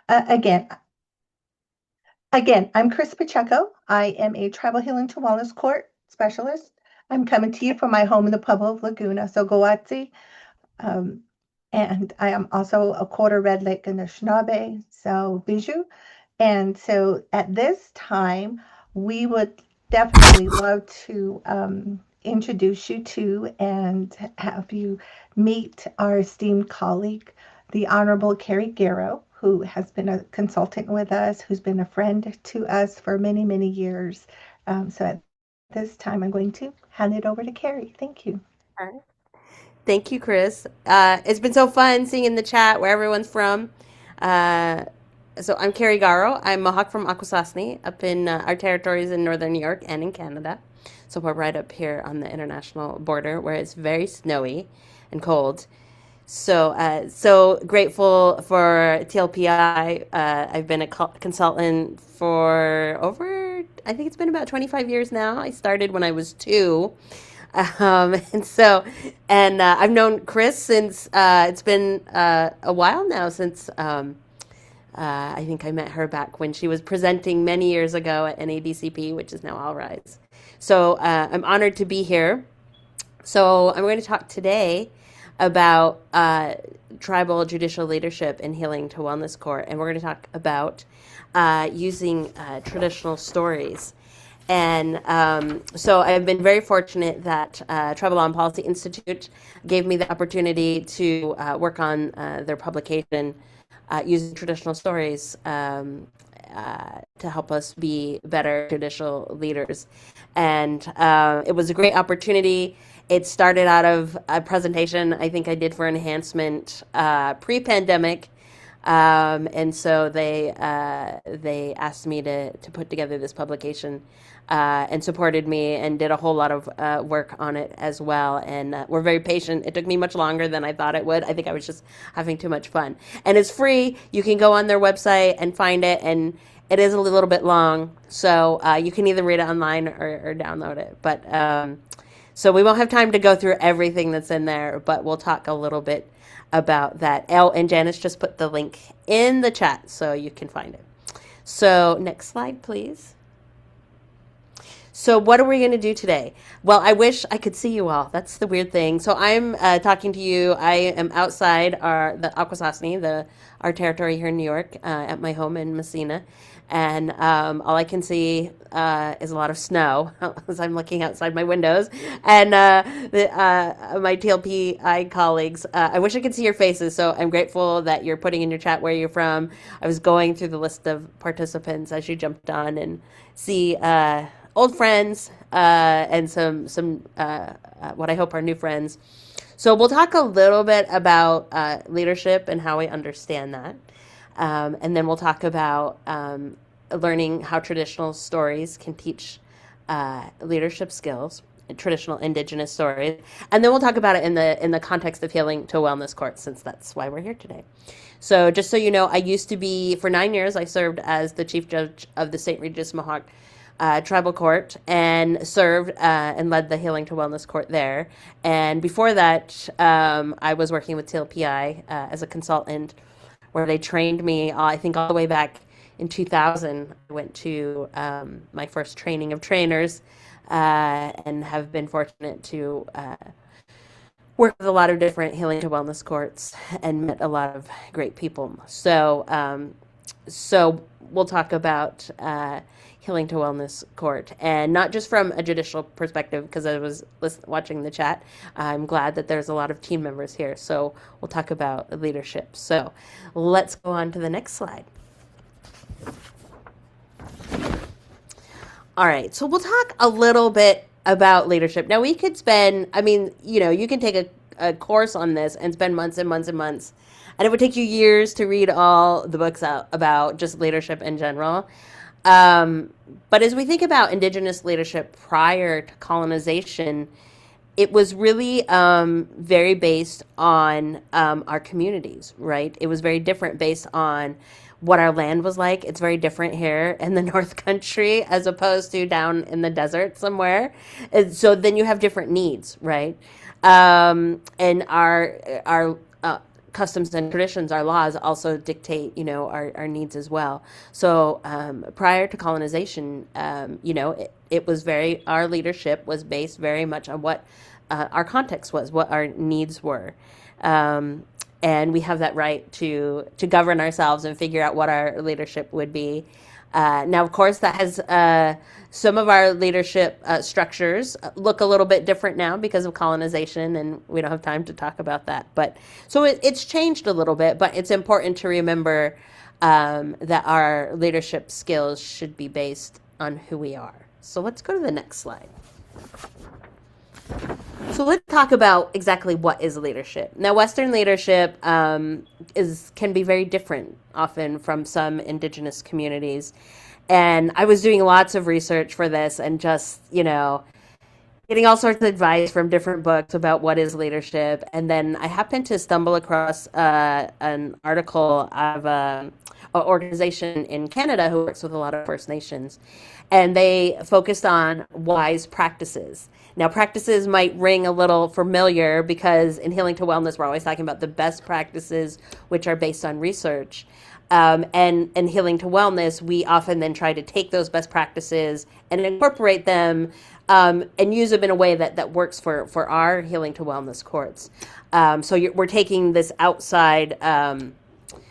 Uh, again, again, I'm Chris Pacheco. I am a tribal healing to wellness court specialist. I'm coming to you from my home in the Pueblo of Laguna, so Goatse. Um, and I am also a quarter Red Lake Anishinaabe, so Bijou. And so at this time, we would definitely love to introduce you to and have you meet our esteemed colleague, the Honorable Carrie Garrow, who has been a consultant with us, who's been a friend to us for many, many years. So at this time, I'm going to hand it over to Carrie. Thank you. All right. Thank you, Chris. It's been so fun seeing in the chat where everyone's from. Uh, so I'm Carrie Garrow. I'm Mohawk from Akwesasne, up in our territories in northern New York and in Canada. So we're right up here on the international border where it's very snowy and cold. So grateful for TLPI. I've been a consultant for over, I think it's been about 25 years now. I started when I was two. And so, and I've known Chris since it's been a while now since I think I met her back when she was presenting many years ago at NADCP, which is now All Rise. So I'm honored to be here. So I'm going to talk today about tribal judicial leadership and healing to wellness court, and we're going to talk about using traditional stories. And so I've been very fortunate that Tribal Law and Policy Institute gave me the opportunity to work on their publication using traditional stories to help us be better judicial leaders. And it was a great opportunity. It started out of a presentation I think I did for enhancement pre-pandemic, and so they asked me to put together this publication and supported me and did a whole lot of work on it as well. And were very patient. It took me much longer than I thought it would. I think I was just having too much fun. And it's free. You can go on their website and find it. And it is a little bit long, so you can either read it online or download it. But so we won't have time to go through everything that's in there, but we'll talk a little bit about that. Elle and Janice just put the link in the chat so you can find it. So next slide, please. So what are we going to do today? Well, I wish I could see you all. That's the weird thing. So I'm talking to you. I am outside the Akwesasne, our territory here in New York, at my home in Messina, and all I can see is a lot of snow as I'm looking outside my windows. And my TLPI colleagues, I wish I could see your faces. So I'm grateful that you're putting in your chat where you're from. I was going through the list of participants as you jumped on and see. Old friends and some what I hope are new friends. So we'll talk a little bit about leadership and how we understand that, and then we'll talk about learning how traditional stories can teach leadership skills, traditional indigenous stories, and then we'll talk about it in the context of healing to wellness court, since that's why we're here today. So just so you know, I used to be for 9 years. I served as the chief judge of the St. Regis Mohawk tribal court and served and led the healing to wellness court there. And before that, I was working with TLPI as a consultant, where they trained me. I think all the way back in 2000, I went to my first training of trainers and have been fortunate to work with a lot of different healing to wellness courts and met a lot of great people. So we'll talk about healing to wellness court, and not just from a judicial perspective, because I was watching the chat. I'm glad that there's a lot of team members here. So we'll talk about leadership. So let's go on to the next slide. All right, so we'll talk a little bit about leadership. Now, we could spend, I mean, you can take a course on this and spend months and months and months, and it would take you years to read all the books out about just leadership in general. But as we think about Indigenous leadership prior to colonization, it was really very based on our communities, right? It was very different based on what our land was like. It's very different here in the North Country as opposed to down in the desert somewhere. And so then you have different needs, right? And our customs and traditions, our laws also dictate, our needs as well. So prior to colonization, it was our leadership was based very much on what our context was, what our needs were. And we have that right to govern ourselves and figure out what our leadership would be. Now, of course, that has some of our leadership structures look a little bit different now because of colonization, and we don't have time to talk about that. But so it's changed a little bit, but it's important to remember that our leadership skills should be based on who we are. So let's go to the next slide. So let's talk about exactly what is leadership. Now, Western leadership can be very different often from some indigenous communities. And I was doing lots of research for this and just, getting all sorts of advice from different books about what is leadership. And then I happened to stumble across an article of an organization in Canada who works with a lot of First Nations. And they focused on wise practices. Now, practices might ring a little familiar because in Healing to Wellness, we're always talking about the best practices, which are based on research. And Healing to Wellness, we often then try to take those best practices and incorporate them and use them in a way that works for our Healing to Wellness courts. So we're taking this outside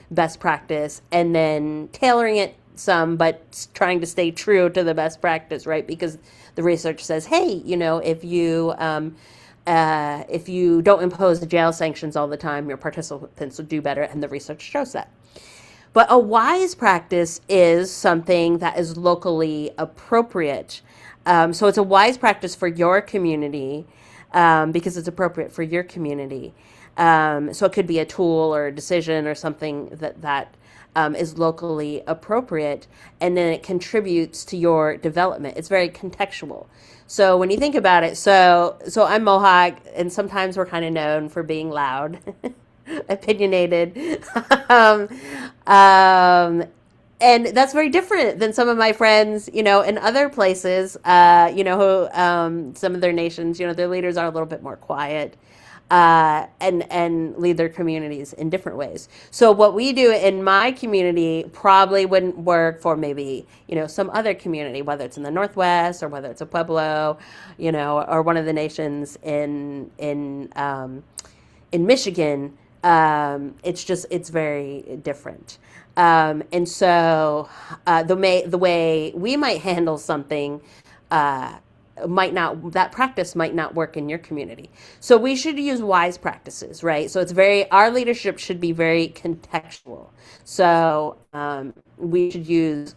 best practice and then tailoring it some, but trying to stay true to the best practice, right? Because the research says, hey, if you don't impose the jail sanctions all the time, your participants will do better, and the research shows that. But a wise practice is something that is locally appropriate. So it's a wise practice for your community because it's appropriate for your community. So it could be a tool or a decision or something that is locally appropriate, and then it contributes to your development. It's very contextual. So when you think about it, so I'm Mohawk, and sometimes we're kind of known for being loud, opinionated, and that's very different than some of my friends, in other places, who some of their nations, their leaders are a little bit more quiet. And lead their communities in different ways. So what we do in my community probably wouldn't work for maybe, some other community, whether it's in the Northwest or whether it's a Pueblo, or one of the nations in Michigan. It's very different. And so the way we might handle something that practice might not work in your community. So we should use wise practices, right? So our leadership should be very contextual. So we should use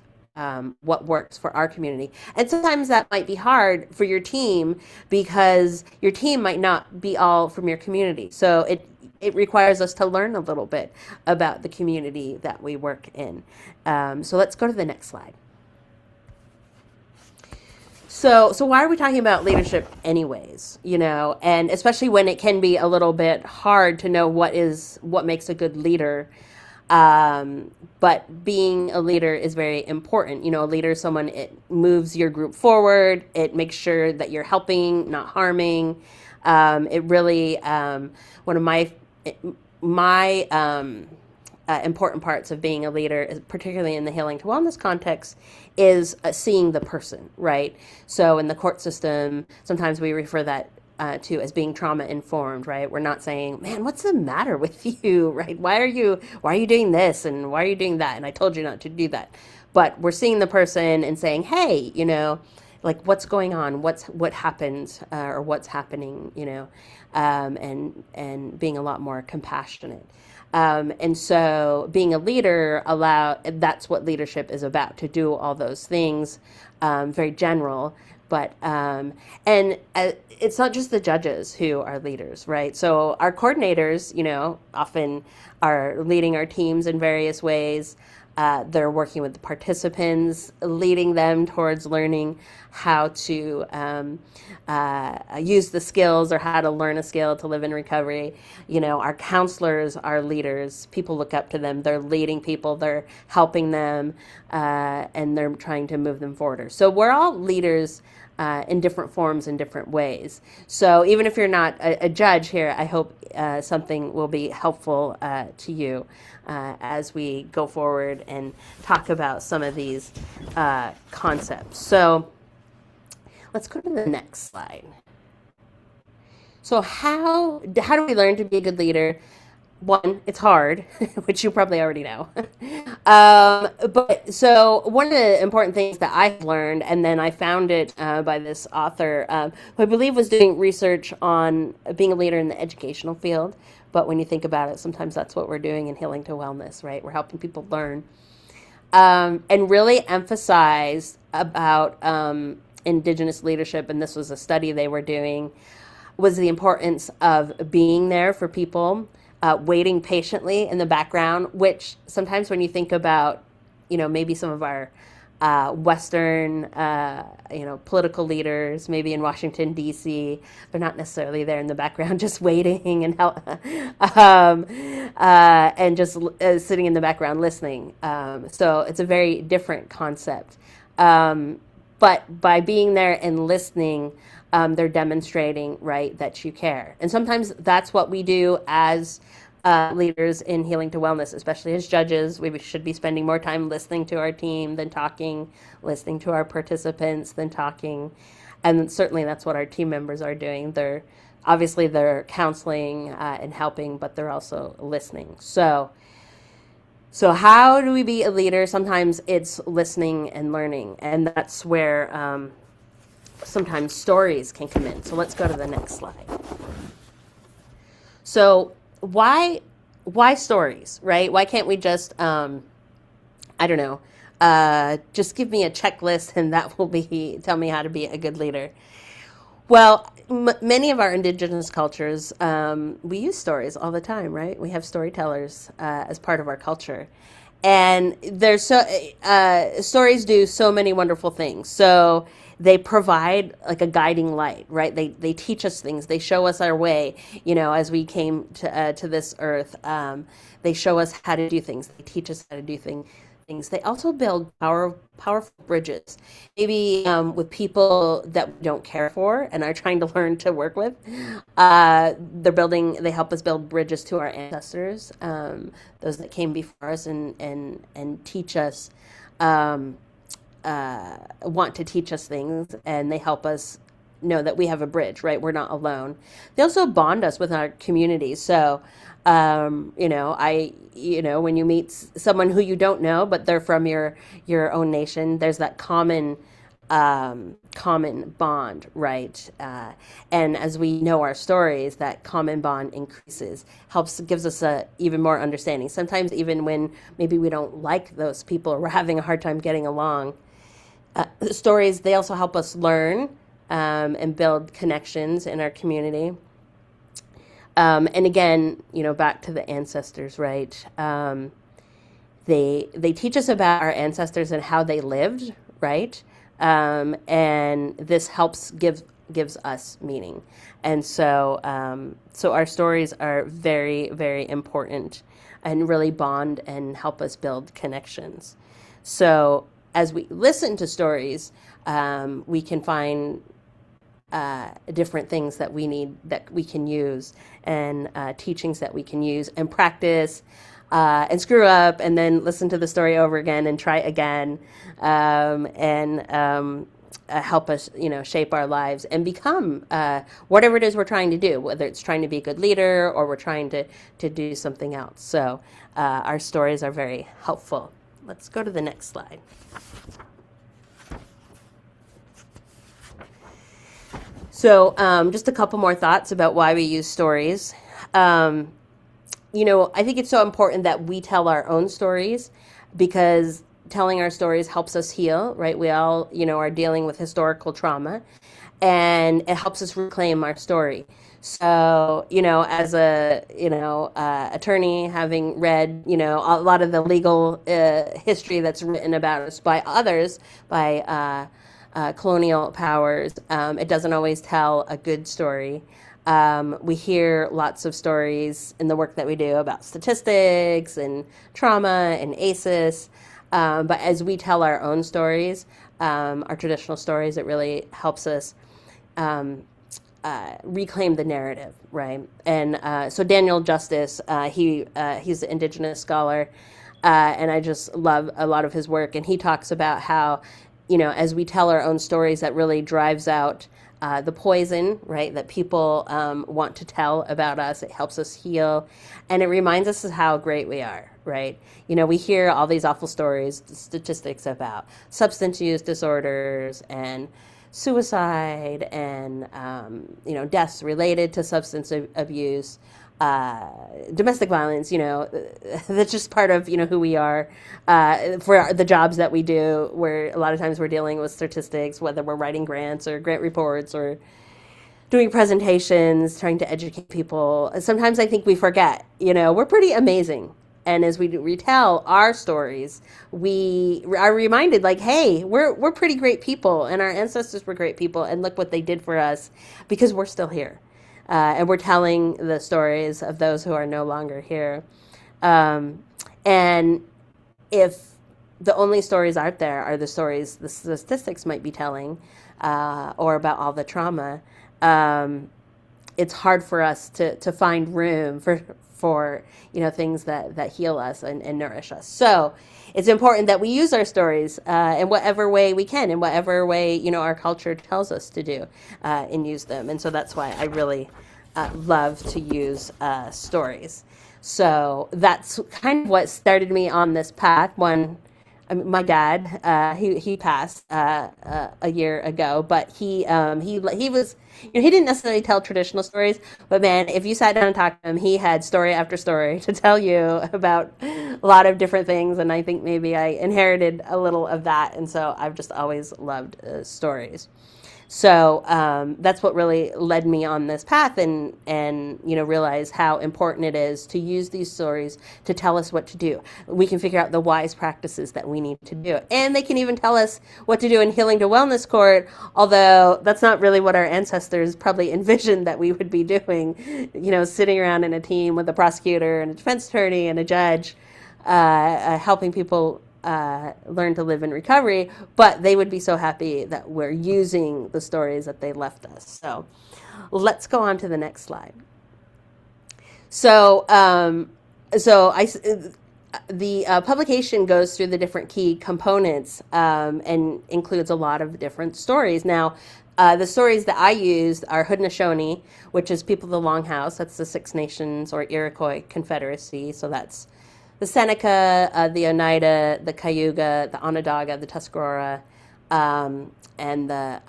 what works for our community. And sometimes that might be hard for your team because your team might not be all from your community. So it requires us to learn a little bit about the community that we work in. So let's go to the next slide. So why are we talking about leadership anyways, and especially when it can be a little bit hard to know what makes a good leader. But being a leader is very important. A leader is someone, it moves your group forward. It makes sure that you're helping, not harming. It really, one of my important parts of being a leader, particularly in the Healing to Wellness context, is seeing the person, right? So in the court system, sometimes we refer that to as being trauma informed, right? We're not saying, man, what's the matter with you, right? Why are you doing this and why are you doing that? And I told you not to do that. But we're seeing the person and saying, hey, like what's going on, what happened, or what's happening, and being a lot more compassionate. And so being a leader that's what leadership is about, to do all those things, very general, but, and it's not just the judges who are leaders, right? So our coordinators, often are leading our teams in various ways. They're working with the participants, leading them towards learning how to use the skills or how to learn a skill to live in recovery. Our counselors are leaders. People look up to them. They're leading people. They're helping them, and they're trying to move them forward. So we're all leaders in different forms, in different ways. So even if you're not a judge here, I hope something will be helpful to you as we go forward and talk about some of these concepts. So let's go to the next slide. So how do we learn to be a good leader? One, it's hard, which you probably already know. But so one of the important things that I've learned, and then I found it by this author, who I believe was doing research on being a leader in the educational field. But when you think about it, sometimes that's what we're doing in Healing to Wellness, right? We're helping people learn and really emphasize about Indigenous leadership. And this was a study they were doing, was the importance of being there for people, waiting patiently in the background, which sometimes when you think about, maybe some of our Western, political leaders, maybe in Washington, D.C., they're not necessarily there in the background just waiting and and just sitting in the background listening. So it's a very different concept. But by being there and listening, they're demonstrating, right, that you care. And sometimes that's what we do as leaders in Healing to Wellness, especially as judges. We should be spending more time listening to our team than talking, listening to our participants than talking. And certainly that's what our team members are doing. They're counseling and helping, but they're also listening. So how do we be a leader? Sometimes it's listening and learning, and that's where sometimes stories can come in. So let's go to the next slide. So why stories, right? Why can't we just, I don't know, just give me a checklist and that will tell me how to be a good leader? Well, many of our indigenous cultures, we use stories all the time, right? We have storytellers as part of our culture. And stories do so many wonderful things. So they provide like a guiding light, right? They teach us things. They show us our way, as we came to this earth. They show us how to do things. They teach us how to do things. They also build powerful bridges, maybe with people that we don't care for and are trying to learn to work with. They help us build bridges to our ancestors, those that came before us and teach us, want to teach us things, and they help us know that we have a bridge, right? We're not alone. They also bond us with our community. So, when you meet someone who you don't know, but they're from your own nation, there's that common bond, right? And as we know our stories, that common bond increases, gives us even more understanding. Sometimes even when maybe we don't like those people or we're having a hard time getting along, the stories, they also help us learn and build connections in our community. And again, back to the ancestors, right? They teach us about our ancestors and how they lived, right? And this gives us meaning. And so our stories are very, very important and really bond and help us build connections. So as we listen to stories, we can find different things that we need, that we can use, and teachings that we can use and practice and screw up and then listen to the story over again and try again, and help us, shape our lives and become whatever it is we're trying to do, whether it's trying to be a good leader or we're trying to do something else. So our stories are very helpful. Let's go to the next slide. So just a couple more thoughts about why we use stories. I think it's so important that we tell our own stories, because telling our stories helps us heal, right? We all, are dealing with historical trauma, and it helps us reclaim our story. So, as a, attorney, having read, a lot of the legal history that's written about us by others, by colonial powers, it doesn't always tell a good story. We hear lots of stories in the work that we do about statistics and trauma and ACEs. But as we tell our own stories, our traditional stories, it really helps us um, reclaim the narrative, right? And so Daniel Justice, he's an indigenous scholar, and I just love a lot of his work. And he talks about how, as we tell our own stories, that really drives out the poison, right? That people want to tell about us. It helps us heal, and it reminds us of how great we are, right? We hear all these awful stories, statistics about substance use disorders and suicide and deaths related to substance abuse, domestic violence. That's just part of who we are, for the jobs that we do, where a lot of times we're dealing with statistics, whether we're writing grants or grant reports or doing presentations, trying to educate people. Sometimes I think we forget, we're pretty amazing. And as we retell our stories, we are reminded, like, hey, we're pretty great people, and our ancestors were great people, and look what they did for us, because we're still here. And we're telling the stories of those who are no longer here. And if the only stories out there are the stories the statistics might be telling, or about all the trauma, it's hard for us to find room for things that heal us and nourish us. So it's important that we use our stories in whatever way we can, in whatever way our culture tells us to do, and use them. And so that's why I really love to use stories. So that's kind of what started me on this path. My dad, he passed a year ago, but he was, he didn't necessarily tell traditional stories, but man, if you sat down and talked to him, he had story after story to tell you about a lot of different things, and I think maybe I inherited a little of that, and so I've just always loved stories. So that's what really led me on this path, and realize how important it is to use these stories to tell us what to do. We can figure out the wise practices that we need to do, and they can even tell us what to do in Healing to Wellness Court. Although that's not really what our ancestors probably envisioned that we would be doing. Sitting around in a team with a prosecutor and a defense attorney and a judge, helping people learn to live in recovery, but they would be so happy that we're using the stories that they left us. So let's go on to the next slide. So, the publication goes through the different key components, and includes a lot of different stories. Now, the stories that I used are Haudenosaunee, which is people of the Longhouse. That's the Six Nations or Iroquois Confederacy. So that's the Seneca, the Oneida, the Cayuga, the Onondaga, the Tuscarora, and the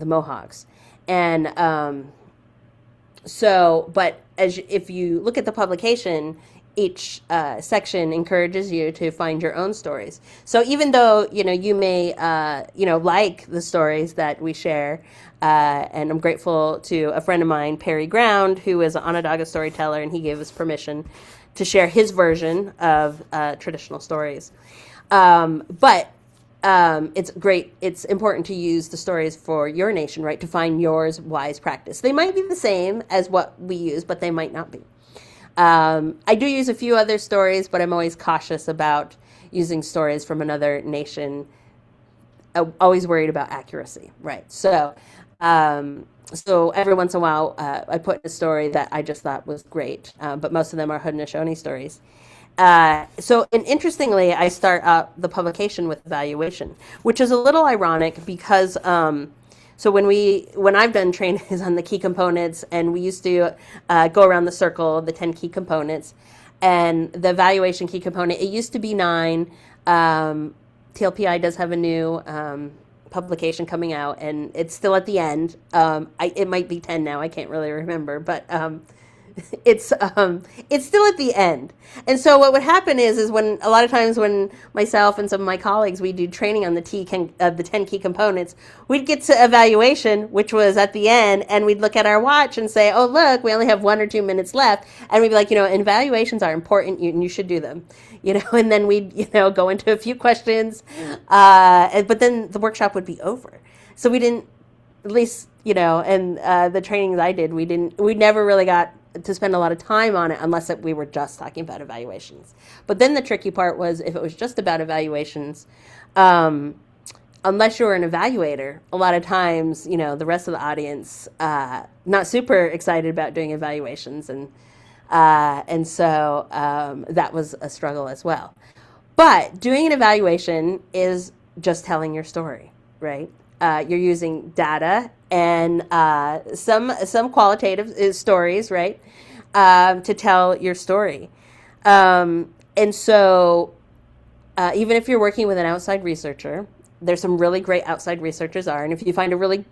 Mohawks. And but if you look at the publication, each section encourages you to find your own stories. So even though you may like the stories that we share, and I'm grateful to a friend of mine, Perry Ground, who is an Onondaga storyteller, and he gave us permission to share his version of traditional stories. But it's great. It's important to use the stories for your nation, right? To find yours wise practice. They might be the same as what we use, but they might not be. I do use a few other stories, but I'm always cautious about using stories from another nation. Always worried about accuracy, right? So every once in a while, I put in a story that I just thought was great, but most of them are Haudenosaunee stories. And interestingly, I start out the publication with evaluation, which is a little ironic because so when I've done trainings on the key components, and we used to go around the circle, the 10 key components, and the evaluation key component, it used to be 9. TLPI does have a new publication coming out, and it's still at the end. It might be 10 now. I can't really remember, but it's still at the end. And so what would happen is when a lot of times when myself and some of my colleagues, we do training on the 10 key components, we'd get to evaluation, which was at the end, and we'd look at our watch and say, oh, look, we only have 1 or 2 minutes left. And we'd be like, evaluations are important, and you should do them. And then we'd, go into a few questions, but then the workshop would be over. So we didn't, at least, and the trainings I did, we never really got to spend a lot of time on it unless we were just talking about evaluations. But then the tricky part was if it was just about evaluations, um, unless you're an evaluator, a lot of times, the rest of the audience not super excited about doing evaluations, and so that was a struggle as well. But doing an evaluation is just telling your story, right? You're using data and some qualitative stories, right, to tell your story. And so even if you're working with an outside researcher, there's some really great outside researchers are, and if you find a really,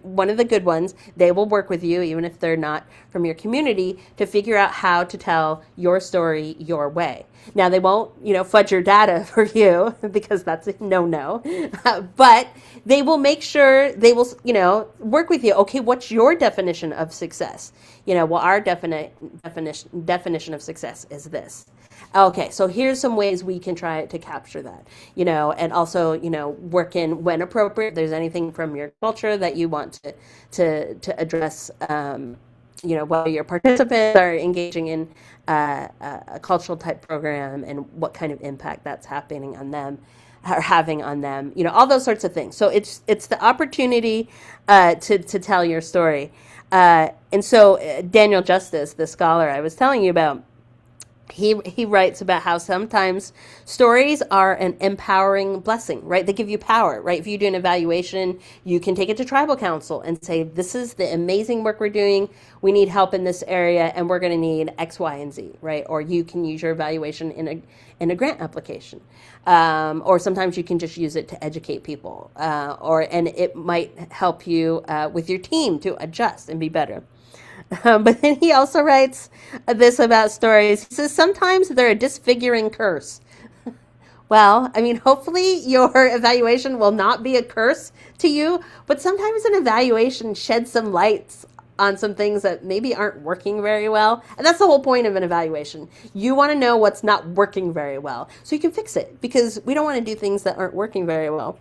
one of the good ones, they will work with you, even if they're not from your community, to figure out how to tell your story your way. Now, they won't, fudge your data for you because that's a no-no, but they will make sure they will, work with you. Okay, what's your definition of success? Well, our definition of success is this. Okay, so here's some ways we can try to capture that, and also, work in when appropriate. If there's anything from your culture that you want to address, whether your participants are engaging in a cultural type program and what kind of impact that's happening on them or having on them, all those sorts of things. So it's the opportunity to tell your story. And so Daniel Justice, the scholar I was telling you about, he writes about how sometimes stories are an empowering blessing, right? They give you power, right? If you do an evaluation, you can take it to tribal council and say, this is the amazing work we're doing. We need help in this area and we're going to need X, Y, and Z, right? Or you can use your evaluation in a grant application. Or sometimes you can just use it to educate people. And it might help you with your team to adjust and be better. But then he also writes this about stories. He says, sometimes they're a disfiguring curse. Well, I mean, hopefully your evaluation will not be a curse to you, but sometimes an evaluation sheds some lights on some things that maybe aren't working very well. And that's the whole point of an evaluation. You want to know what's not working very well so you can fix it, because we don't want to do things that aren't working very well.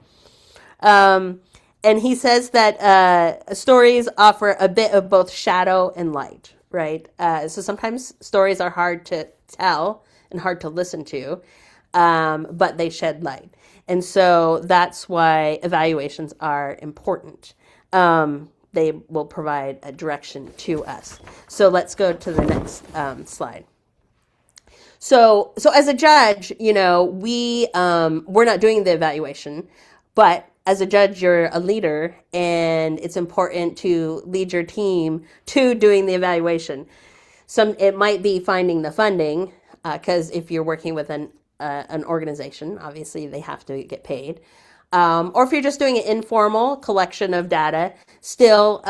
And he says that stories offer a bit of both shadow and light, right? So sometimes stories are hard to tell and hard to listen to, but they shed light. And so that's why evaluations are important. They will provide a direction to us. So let's go to the next slide. So as a judge, we're not doing the evaluation, but as a judge, you're a leader, and it's important to lead your team to doing the evaluation. It might be finding the funding, because if you're working with an organization, obviously they have to get paid. Or if you're just doing an informal collection of data, still,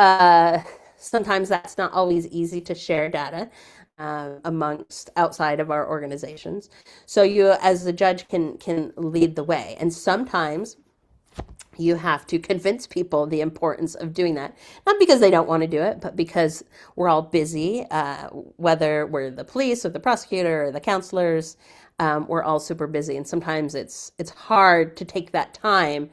sometimes that's not always easy to share data amongst outside of our organizations. So you, as the judge, can lead the way, and sometimes you have to convince people the importance of doing that. Not because they don't want to do it, but because we're all busy, whether we're the police or the prosecutor or the counselors, we're all super busy. And sometimes it's hard to take that time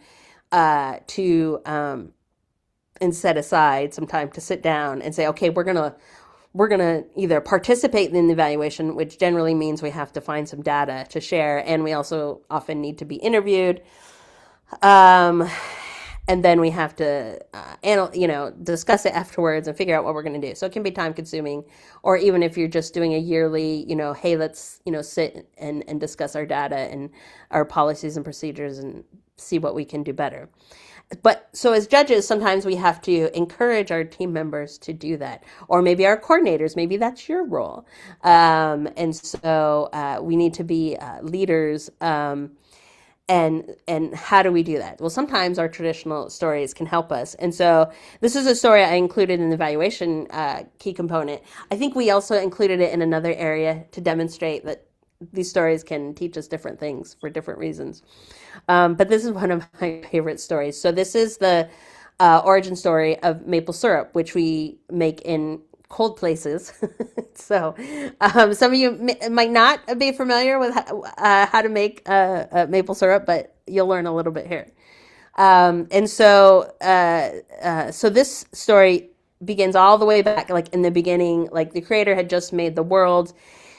to and set aside some time to sit down and say, okay, we're gonna either participate in the evaluation, which generally means we have to find some data to share, and we also often need to be interviewed. And then we have to, discuss it afterwards and figure out what we're going to do. So it can be time consuming, or even if you're just doing a yearly, hey, let's, sit and discuss our data and our policies and procedures and see what we can do better. But so as judges, sometimes we have to encourage our team members to do that, or maybe our coordinators, maybe that's your role. And so we need to be leaders. And how do we do that? Well, sometimes our traditional stories can help us. And so this is a story I included in the evaluation key component. I think we also included it in another area to demonstrate that these stories can teach us different things for different reasons. But this is one of my favorite stories. So this is the origin story of maple syrup, which we make in cold places. So some of you might not be familiar with how to make maple syrup, but you'll learn a little bit here. And so this story begins all the way back, like in the beginning, like the creator had just made the world.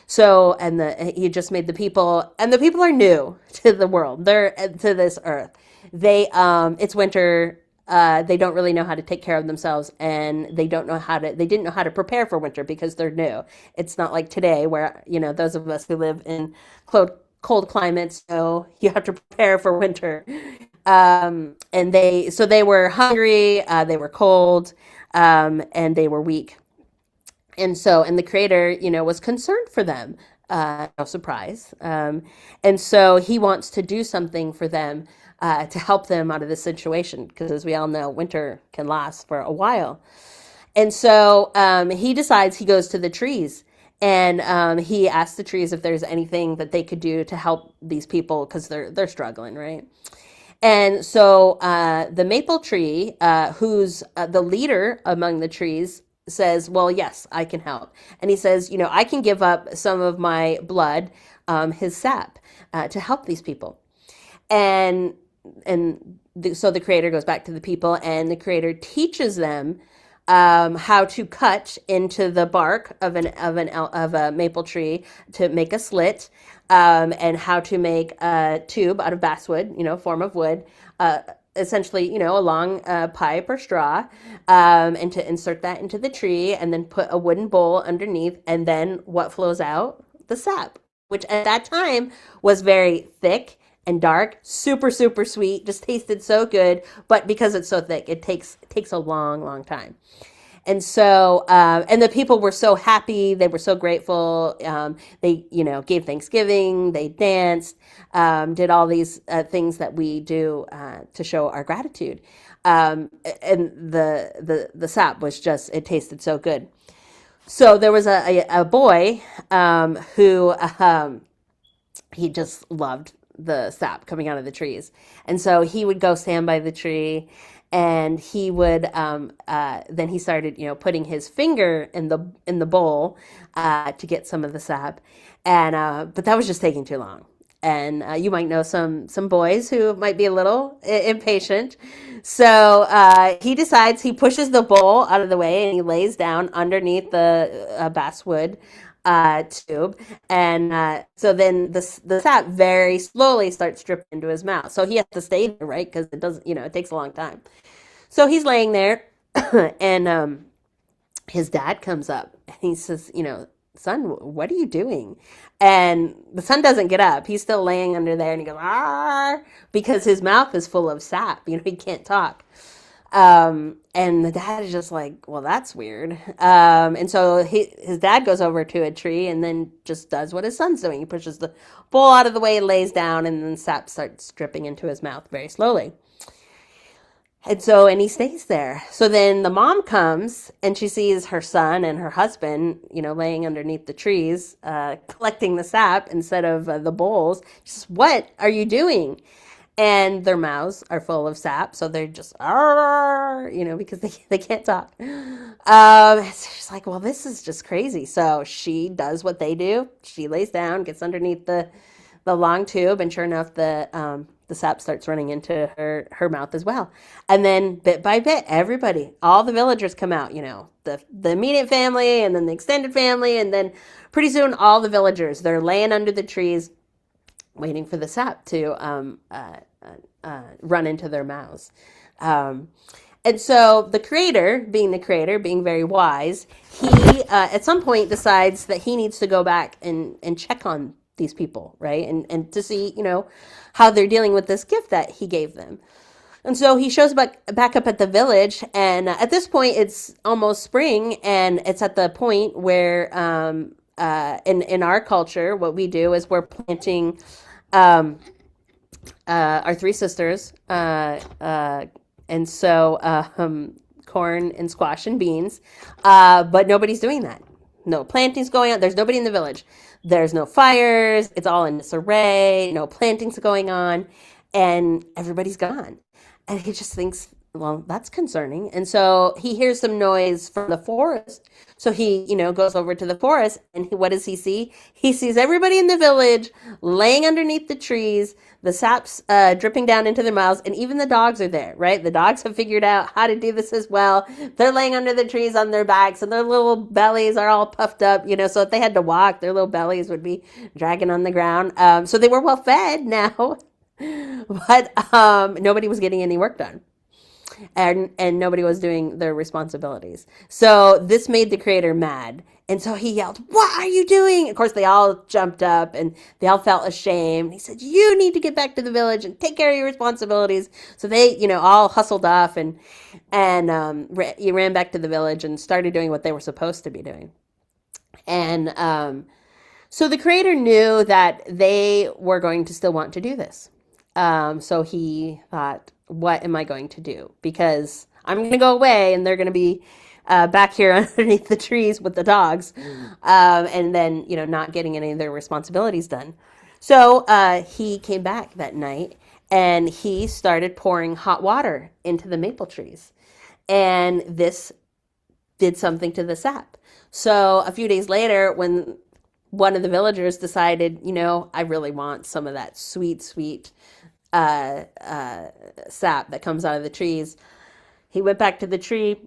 So, and he just made the people, and the people are new to the world. They're to this earth. It's winter. They don't really know how to take care of themselves, and they didn't know how to prepare for winter because they're new. It's not like today where, those of us who live in cold climates, you have to prepare for winter. So they were hungry, they were cold, and they were weak. And the creator, was concerned for them. No surprise. And so he wants to do something for them to help them out of this situation, because as we all know, winter can last for a while. And so he decides, he goes to the trees, and he asks the trees if there's anything that they could do to help these people, because they're struggling, right? And so the maple tree, who's the leader among the trees, says, well, yes, I can help. And he says, I can give up some of my blood, his sap, to help these people. And so the creator goes back to the people, and the creator teaches them how to cut into the bark of a maple tree to make a slit, and how to make a tube out of basswood, form of wood, essentially, a long pipe or straw, and to insert that into the tree, and then put a wooden bowl underneath, and then what flows out? The sap, which at that time was very thick and dark, super, super sweet, just tasted so good. But because it's so thick, it takes a long, long time. And so, and the people were so happy. They were so grateful. They, gave Thanksgiving. They danced, did all these things that we do to show our gratitude. And the sap was just, it tasted so good. So there was a boy who he just loved the sap coming out of the trees. And so he would go stand by the tree, and he would then he started, putting his finger in the bowl to get some of the sap. And but that was just taking too long. And you might know some boys who might be a little impatient. So he decides, he pushes the bowl out of the way, and he lays down underneath the basswood tube. And so then the sap very slowly starts dripping into his mouth. So he has to stay there, right? Because it doesn't, it takes a long time. So he's laying there, and his dad comes up, and he says, son, what are you doing? And the son doesn't get up. He's still laying under there, and he goes, ah, because his mouth is full of sap. He can't talk. And the dad is just like, well, that's weird. And so his dad goes over to a tree, and then just does what his son's doing. He pushes the bowl out of the way, lays down, and then sap starts dripping into his mouth very slowly. And he stays there. So then the mom comes, and she sees her son and her husband, laying underneath the trees, collecting the sap instead of the bowls. She says, what are you doing? And their mouths are full of sap, so they're just, because they can't talk. So she's like, well, this is just crazy. So she does what they do. She lays down, gets underneath the long tube, and sure enough, the sap starts running into her mouth as well. And then bit by bit, everybody, all the villagers come out, the immediate family, and then the extended family, and then pretty soon all the villagers, they're laying under the trees waiting for the sap to run into their mouths. And so the creator, being very wise, he at some point decides that he needs to go back and check on these people, right? And to see, how they're dealing with this gift that he gave them. And so he shows back up at the village, and at this point it's almost spring, and it's at the point where in our culture, what we do is we're planting our three sisters, and so corn and squash and beans, but nobody's doing that. No planting's going on. There's nobody in the village. There's no fires. It's all in disarray. No plantings going on, and everybody's gone. And he just thinks, well, that's concerning. And so he hears some noise from the forest. So he, goes over to the forest, and what does he see? He sees everybody in the village laying underneath the trees, the sap's dripping down into their mouths, and even the dogs are there, right? The dogs have figured out how to do this as well. They're laying under the trees on their backs, and their little bellies are all puffed up, so if they had to walk, their little bellies would be dragging on the ground. So they were well fed now, but nobody was getting any work done, and nobody was doing their responsibilities. So this made the creator mad. And so he yelled, "What are you doing?" Of course, they all jumped up and they all felt ashamed. He said, "You need to get back to the village and take care of your responsibilities." So they, all hustled off and you ran back to the village and started doing what they were supposed to be doing. And so the creator knew that they were going to still want to do this. So he thought, what am I going to do? Because I'm going to go away and they're going to be back here underneath the trees with the dogs, and then, not getting any of their responsibilities done. So he came back that night and he started pouring hot water into the maple trees. And this did something to the sap. So a few days later, when one of the villagers decided, I really want some of that sweet, sweet sap that comes out of the trees, he went back to the tree,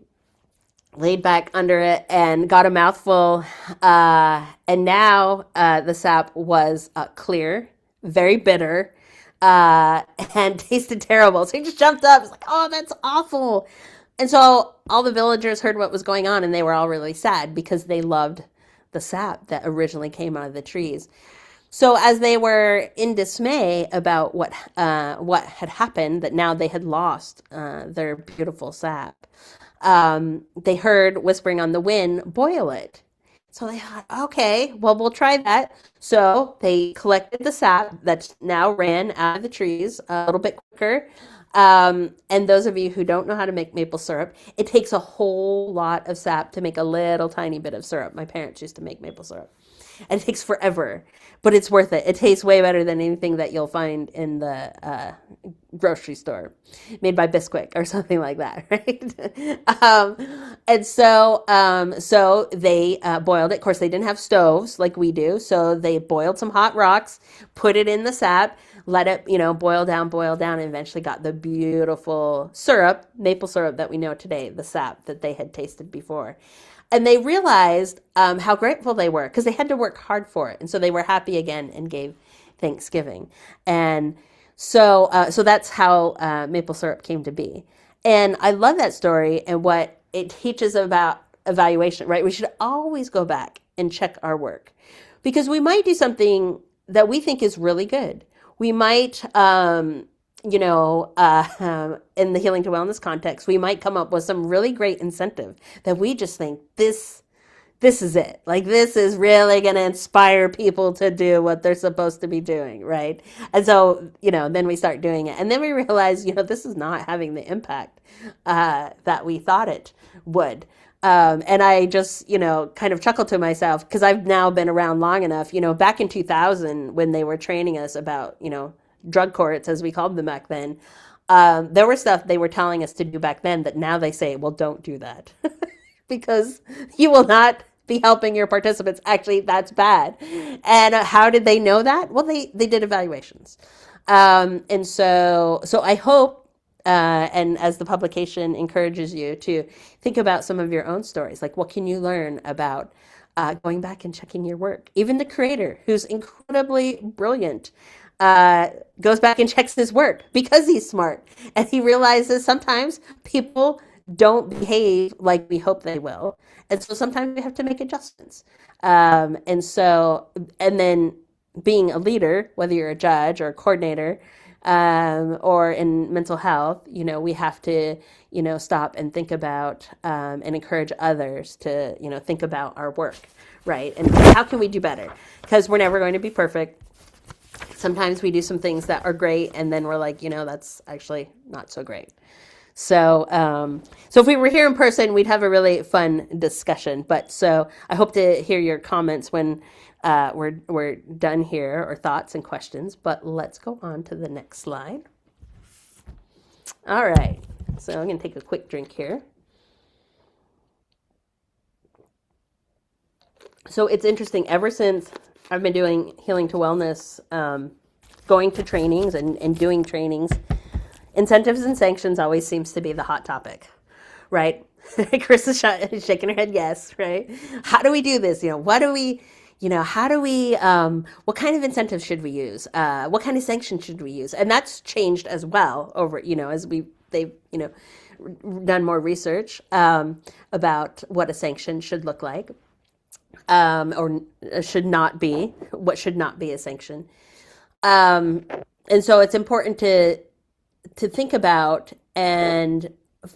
laid back under it, and got a mouthful. And now the sap was clear, very bitter, and tasted terrible. So he just jumped up. He's like, "Oh, that's awful." And so all the villagers heard what was going on, and they were all really sad because they loved the sap that originally came out of the trees. So as they were in dismay about what had happened, that now they had lost their beautiful sap, they heard whispering on the wind, "Boil it." So they thought, okay, well, we'll try that. So they collected the sap that now ran out of the trees a little bit quicker. And those of you who don't know how to make maple syrup, it takes a whole lot of sap to make a little tiny bit of syrup. My parents used to make maple syrup. And it takes forever, but it's worth it. It tastes way better than anything that you'll find in the grocery store, made by Bisquick or something like that, right? And so they boiled it. Of course, they didn't have stoves like we do, so they boiled some hot rocks, put it in the sap, let it, boil down, and eventually got the beautiful syrup, maple syrup that we know today, the sap that they had tasted before. And they realized how grateful they were because they had to work hard for it. And so they were happy again and gave Thanksgiving. And so that's how maple syrup came to be. And I love that story and what it teaches about evaluation, right? We should always go back and check our work because we might do something that we think is really good. We might, in the healing to wellness context, we might come up with some really great incentive that we just think this is it. Like this is really going to inspire people to do what they're supposed to be doing, right? And so, then we start doing it. And then we realize, this is not having the impact that we thought it would. And I just, kind of chuckled to myself because I've now been around long enough, back in 2000 when they were training us about, drug courts, as we called them back then, there were stuff they were telling us to do back then that now they say, well, don't do that because you will not be helping your participants. Actually, that's bad. And how did they know that? Well, they did evaluations. And so I hope, and as the publication encourages you to think about some of your own stories, like what can you learn about going back and checking your work? Even the creator, who's incredibly brilliant, goes back and checks his work because he's smart. And he realizes sometimes people don't behave like we hope they will. And so sometimes we have to make adjustments. And then being a leader, whether you're a judge or a coordinator, or in mental health, we have to, stop and think about and encourage others to, think about our work, right? And how can we do better? Because we're never going to be perfect. Sometimes we do some things that are great, and then we're like, that's actually not so great. So if we were here in person, we'd have a really fun discussion. But so I hope to hear your comments when we're done here, or thoughts and questions. But let's go on to the next slide. All right. So I'm going to take a quick drink here. So it's interesting. Ever since I've been doing Healing to Wellness, going to trainings and doing trainings, incentives and sanctions always seems to be the hot topic, right? Chris is shaking her head yes, right? How do we do this? What do we, how do we, what kind of incentives should we use? What kind of sanctions should we use? And that's changed as well over, as they've, done more research about what a sanction should look like, or should not be, what should not be a sanction. And so it's important to think about. And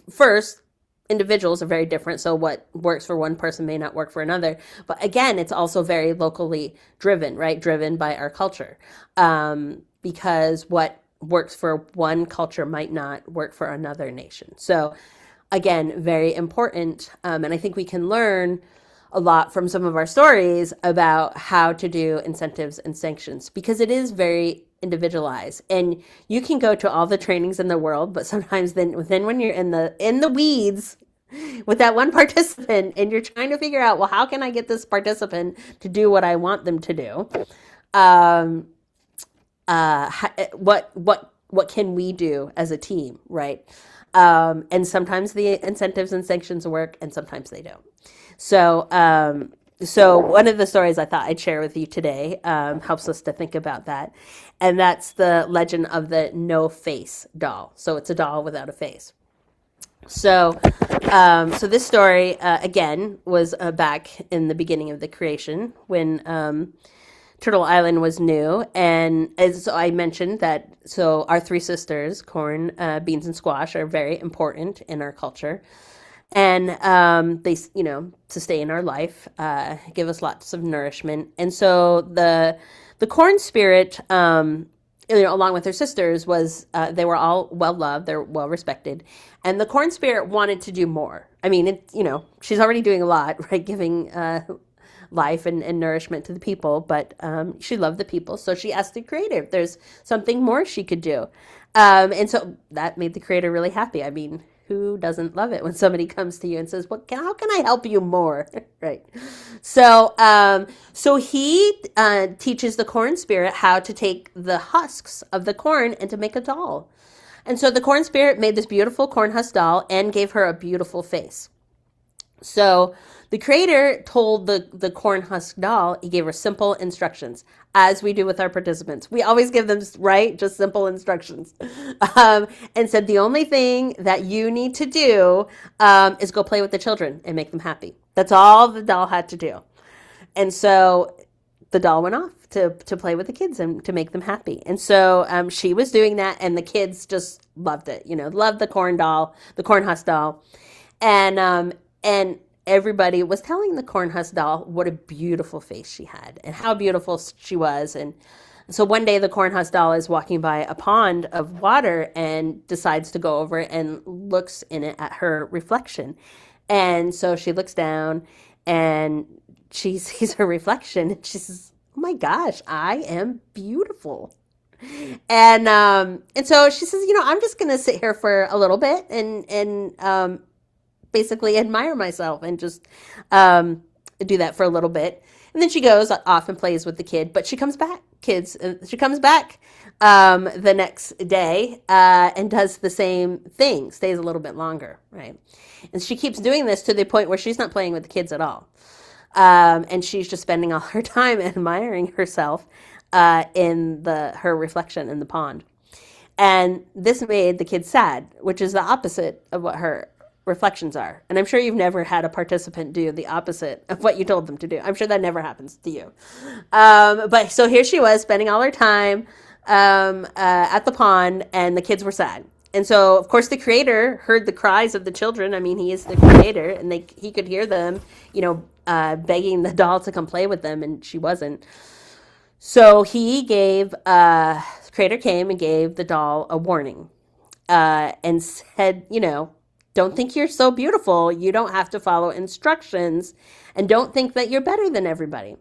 first, individuals are very different, so what works for one person may not work for another. But again, it's also very locally driven, right? Driven by our culture, because what works for one culture might not work for another nation. So again, very important. And I think we can learn a lot from some of our stories about how to do incentives and sanctions, because it is very individualized. And you can go to all the trainings in the world, but sometimes then when you're in the weeds with that one participant and you're trying to figure out, well, how can I get this participant to do what I want them to do? What can we do as a team, right? And sometimes the incentives and sanctions work, and sometimes they don't. So, so one of the stories I thought I'd share with you today helps us to think about that, and that's the legend of the no face doll. So it's a doll without a face. So, so this story again was back in the beginning of the creation when Turtle Island was new, and as I mentioned that, so our three sisters, corn, beans, and squash, are very important in our culture. And they, sustain our life, give us lots of nourishment. And so the corn spirit, along with her sisters, was they were all well loved, they're well respected, and the corn spirit wanted to do more. I mean, she's already doing a lot, right, giving life and nourishment to the people, but she loved the people, so she asked the creator if there's something more she could do. And so that made the creator really happy. I mean, who doesn't love it when somebody comes to you and says, how can I help you more? Right. So, so he teaches the corn spirit how to take the husks of the corn and to make a doll. And so the corn spirit made this beautiful corn husk doll and gave her a beautiful face. So the creator told the corn husk doll, he gave her simple instructions, as we do with our participants. We always give them, right, just simple instructions. And said the only thing that you need to do is go play with the children and make them happy. That's all the doll had to do. And so the doll went off to play with the kids and to make them happy. And so she was doing that, and the kids just loved it, loved the corn doll, the corn husk doll. And everybody was telling the corn husk doll what a beautiful face she had and how beautiful she was. And so one day the corn husk doll is walking by a pond of water and decides to go over and looks in it at her reflection. And so she looks down and she sees her reflection and she says, "Oh my gosh, I am beautiful." And so she says, I'm just going to sit here for a little bit and basically admire myself and just do that for a little bit. And then she goes off and plays with the kid, but she comes back, she comes back the next day and does the same thing, stays a little bit longer, right? And she keeps doing this to the point where she's not playing with the kids at all. And she's just spending all her time admiring herself in her reflection in the pond. And this made the kids sad, which is the opposite of what her reflections are. And I'm sure you've never had a participant do the opposite of what you told them to do. I'm sure that never happens to you. But so here she was spending all her time at the pond, and the kids were sad. And so, of course, the creator heard the cries of the children. I mean, he is the creator, and he could hear them, begging the doll to come play with them, and she wasn't. So the creator came and gave the doll a warning and said, don't think you're so beautiful. You don't have to follow instructions, and don't think that you're better than everybody.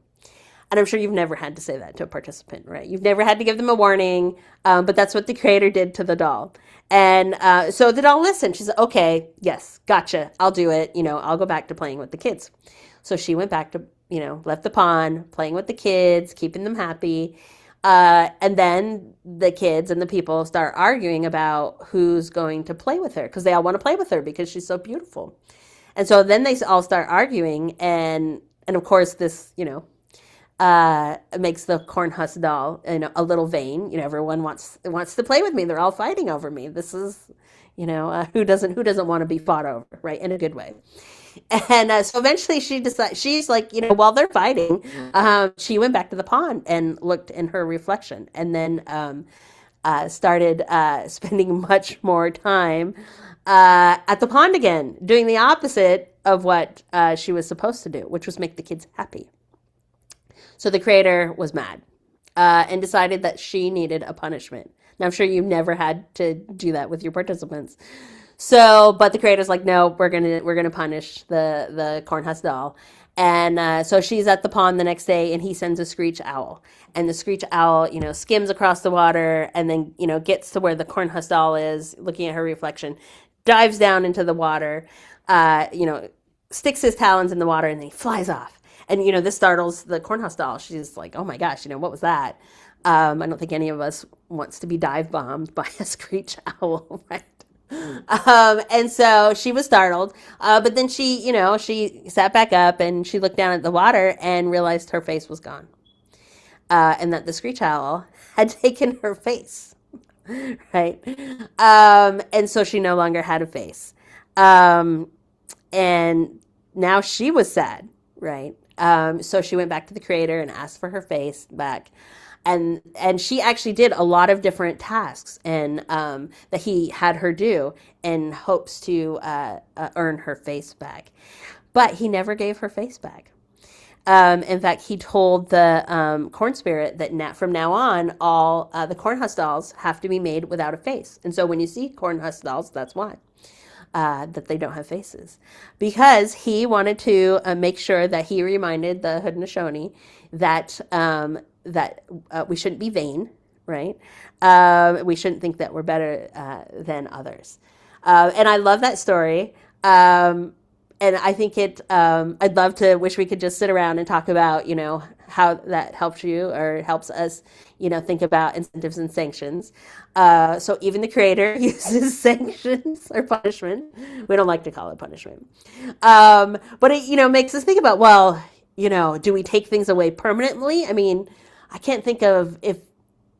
And I'm sure you've never had to say that to a participant, right? You've never had to give them a warning, but that's what the creator did to the doll. And so the doll listened. She said, okay, yes, gotcha. I'll do it. I'll go back to playing with the kids. So she went back to, left the pond, playing with the kids, keeping them happy. And then the kids and the people start arguing about who's going to play with her because they all want to play with her because she's so beautiful. And so then they all start arguing, and of course this makes the corn husk doll a little vain. Everyone wants to play with me. They're all fighting over me. This is who doesn't want to be fought over, right? In a good way. And so eventually she decides, she's like, while they're fighting, she went back to the pond and looked in her reflection, and then started spending much more time at the pond again, doing the opposite of what she was supposed to do, which was make the kids happy. So the creator was mad and decided that she needed a punishment. Now, I'm sure you've never had to do that with your participants. So, but the creator's like, no, we're gonna punish the cornhusk doll. And so she's at the pond the next day, and he sends a screech owl. And the screech owl, skims across the water, and then gets to where the cornhusk doll is, looking at her reflection, dives down into the water, sticks his talons in the water, and then he flies off. And this startles the cornhusk doll. She's like, oh my gosh, what was that? I don't think any of us wants to be dive bombed by a screech owl, right? And so she was startled, but then she sat back up and she looked down at the water and realized her face was gone, and that the screech owl had taken her face, right? And so she no longer had a face, and now she was sad, right? So she went back to the creator and asked for her face back. And she actually did a lot of different tasks and that he had her do in hopes to earn her face back. But he never gave her face back. In fact, he told the corn spirit that from now on, all the corn husk dolls have to be made without a face. And so when you see corn husk dolls, that's why. That they don't have faces, because he wanted to make sure that he reminded the Haudenosaunee that we shouldn't be vain, right? We shouldn't think that we're better than others. And I love that story. And I think I'd love to wish we could just sit around and talk about, how that helps you or helps us, think about incentives and sanctions. So even the creator uses sanctions or punishment. We don't like to call it punishment. But it, makes us think about, well, do we take things away permanently? I mean, I can't think of if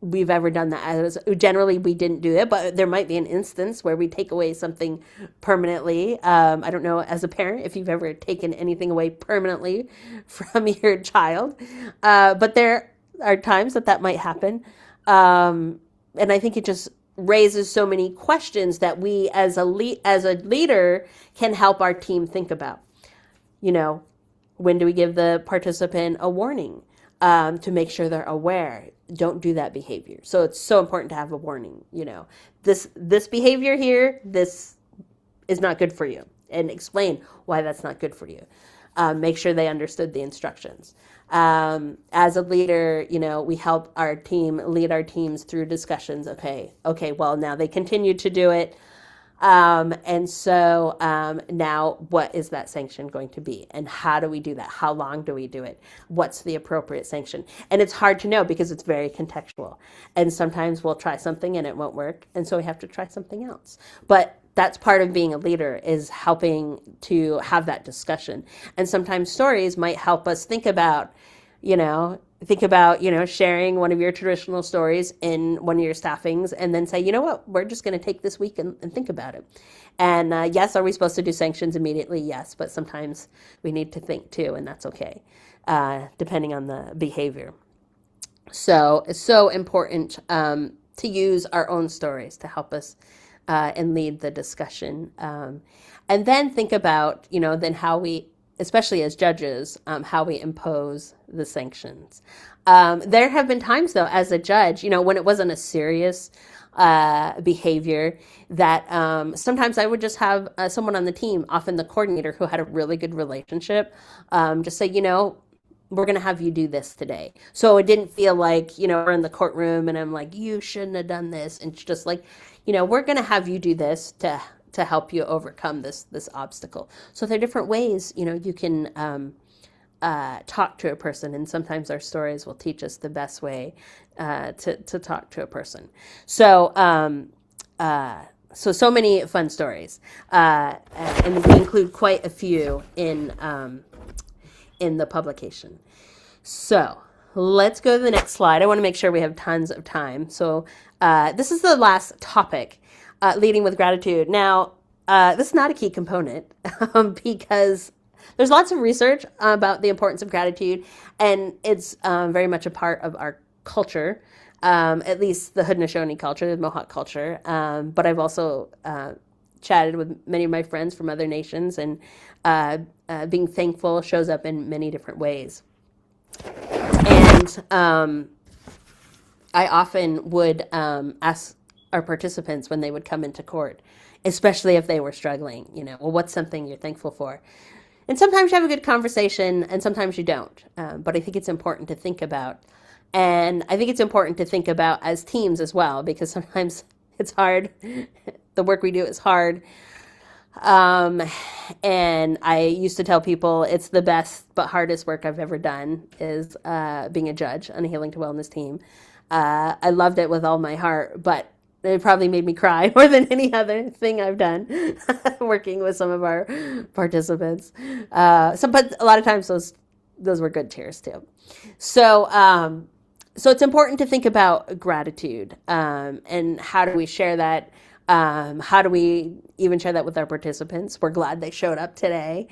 we've ever done that. Generally, we didn't do it, but there might be an instance where we take away something permanently. I don't know, as a parent, if you've ever taken anything away permanently from your child, but there are times that might happen. And I think it just raises so many questions that we, as a leader, can help our team think about. When do we give the participant a warning? To make sure they're aware, don't do that behavior. So it's so important to have a warning. This behavior here, this is not good for you, and explain why that's not good for you. Make sure they understood the instructions. As a leader, we help our team lead our teams through discussions. Okay, well, now they continue to do it. And so now what is that sanction going to be? And how do we do that? How long do we do it? What's the appropriate sanction? And it's hard to know because it's very contextual. And sometimes we'll try something and it won't work. And so we have to try something else. But that's part of being a leader, is helping to have that discussion. And sometimes stories might help us think about, sharing one of your traditional stories in one of your staffings, and then say, what, we're just going to take this week and think about it. And yes, are we supposed to do sanctions immediately? Yes, but sometimes we need to think too, and that's okay, depending on the behavior. So it's so important to use our own stories to help us and lead the discussion. And then think about, then how we, especially as judges, how we impose the sanctions. There have been times, though, as a judge, when it wasn't a serious behavior, that sometimes I would just have someone on the team, often the coordinator who had a really good relationship, just say, we're going to have you do this today. So it didn't feel like, we're in the courtroom and I'm like, you shouldn't have done this. And it's just like, we're going to have you do this to help you overcome this obstacle. So there are different ways, you can talk to a person, and sometimes our stories will teach us the best way to talk to a person. So so many fun stories, and we include quite a few in the publication. So let's go to the next slide. I want to make sure we have tons of time. So this is the last topic, leading with gratitude. Now, this is not a key component because there's lots of research about the importance of gratitude, and it's very much a part of our culture, at least the Haudenosaunee culture, the Mohawk culture. But I've also chatted with many of my friends from other nations, and being thankful shows up in many different ways. And I often would ask our participants when they would come into court, especially if they were struggling, well, what's something you're thankful for? And sometimes you have a good conversation, and sometimes you don't. But I think it's important to think about. And I think it's important to think about as teams as well, because sometimes it's hard. The work we do is hard. And I used to tell people it's the best but hardest work I've ever done is being a judge on a Healing to Wellness team. I loved it with all my heart, but it probably made me cry more than any other thing I've done working with some of our participants. But a lot of times those were good tears too. So so it's important to think about gratitude, and how do we share that? How do we even share that with our participants? We're glad they showed up today.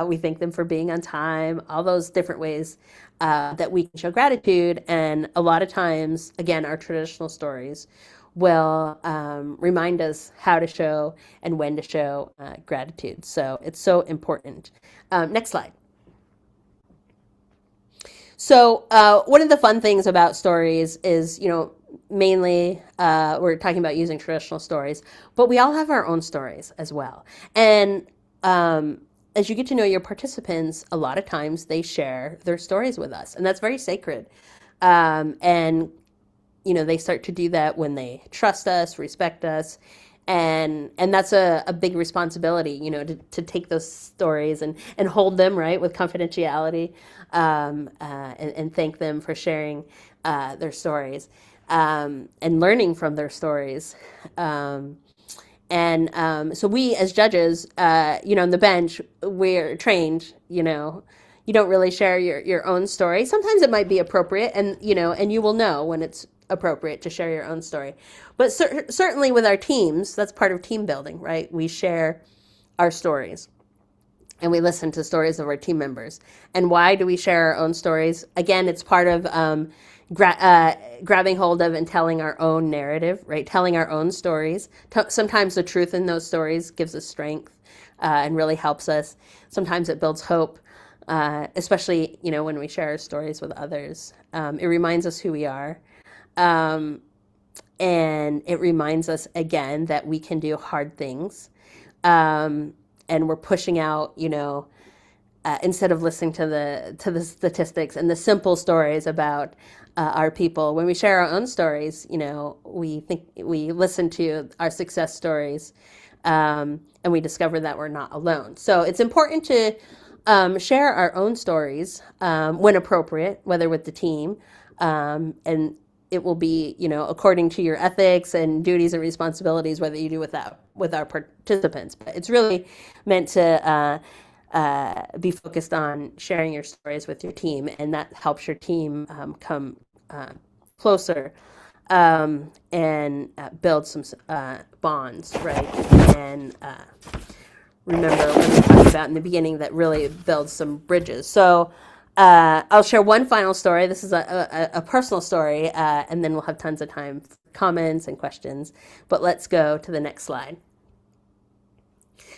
We thank them for being on time, all those different ways that we can show gratitude. And a lot of times, again, our traditional stories will remind us how to show and when to show gratitude. So it's so important. Next slide. So one of the fun things about stories is, mainly we're talking about using traditional stories, but we all have our own stories as well. And as you get to know your participants, a lot of times they share their stories with us, and that's very sacred. And they start to do that when they trust us, respect us, and that's a big responsibility, to take those stories and hold them right with confidentiality, and thank them for sharing their stories, and learning from their stories. So we as judges, on the bench, we're trained, you don't really share your own story. Sometimes it might be appropriate, and you will know when it's appropriate to share your own story. But certainly with our teams, that's part of team building, right? We share our stories, and we listen to stories of our team members. And why do we share our own stories? Again, it's part of grabbing hold of and telling our own narrative, right? Telling our own stories. Sometimes the truth in those stories gives us strength, and really helps us. Sometimes it builds hope, especially, when we share our stories with others. It reminds us who we are. And it reminds us again that we can do hard things. And we're pushing out, instead of listening to the statistics and the simple stories about our people. When we share our own stories, we listen to our success stories, and we discover that we're not alone. So it's important to share our own stories when appropriate, whether with the team, and it will be, according to your ethics and duties and responsibilities, whether you do with our participants. But it's really meant to be focused on sharing your stories with your team, and that helps your team come closer, and build some bonds, right? And remember what we talked about in the beginning, that really builds some bridges. So I'll share one final story. This is a personal story, and then we'll have tons of time for comments and questions. But let's go to the next slide.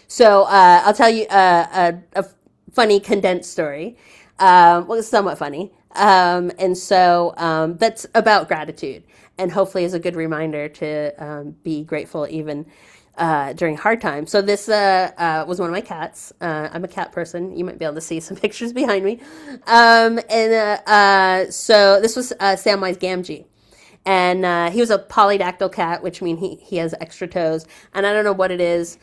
So I'll tell you a funny condensed story. Well, it's somewhat funny. And so that's about gratitude. and hopefully is a good reminder to be grateful even during hard times. So this was one of my cats. I'm a cat person. You might be able to see some pictures behind me. So this was Samwise Gamgee. And he was a polydactyl cat, which means he has extra toes. And I don't know what it is.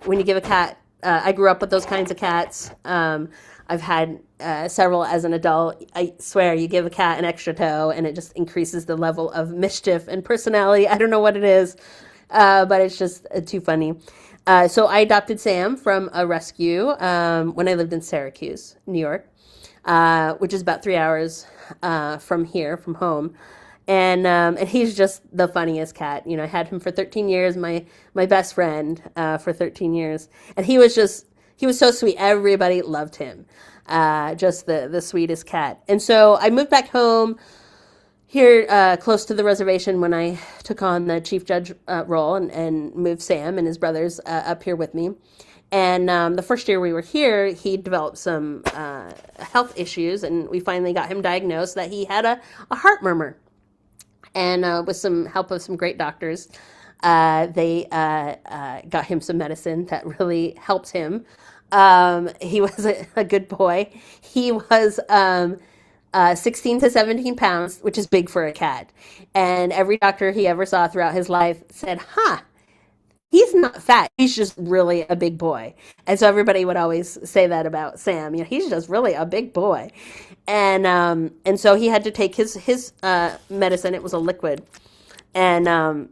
When you give a cat, I grew up with those kinds of cats. I've had several as an adult. I swear, you give a cat an extra toe, and it just increases the level of mischief and personality. I don't know what it is, but it's just too funny. So I adopted Sam from a rescue when I lived in Syracuse, New York, which is about 3 hours from here, from home. And he's just the funniest cat. You know, I had him for 13 years, my best friend for 13 years, and he was so sweet. Everybody loved him. Just the sweetest cat. And so I moved back home here close to the reservation when I took on the chief judge role and moved Sam and his brothers up here with me. And the first year we were here, he developed some health issues, and we finally got him diagnosed that he had a heart murmur. And with some help of some great doctors, they got him some medicine that really helped him. He was a good boy. He was 16 to 17 pounds, which is big for a cat. And every doctor he ever saw throughout his life said, he's not fat. He's just really a big boy. And so everybody would always say that about Sam. You know, he's just really a big boy. And so he had to take his medicine. It was a liquid. And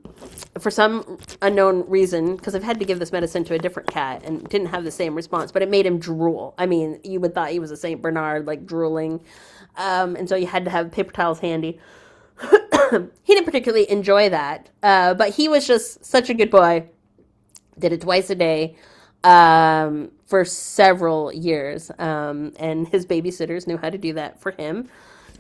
for some unknown reason, because I've had to give this medicine to a different cat and didn't have the same response, but it made him drool. I mean, you would thought he was a Saint Bernard, like drooling. And so you had to have paper towels handy. He didn't particularly enjoy that, but he was just such a good boy. Did it twice a day for several years. And his babysitters knew how to do that for him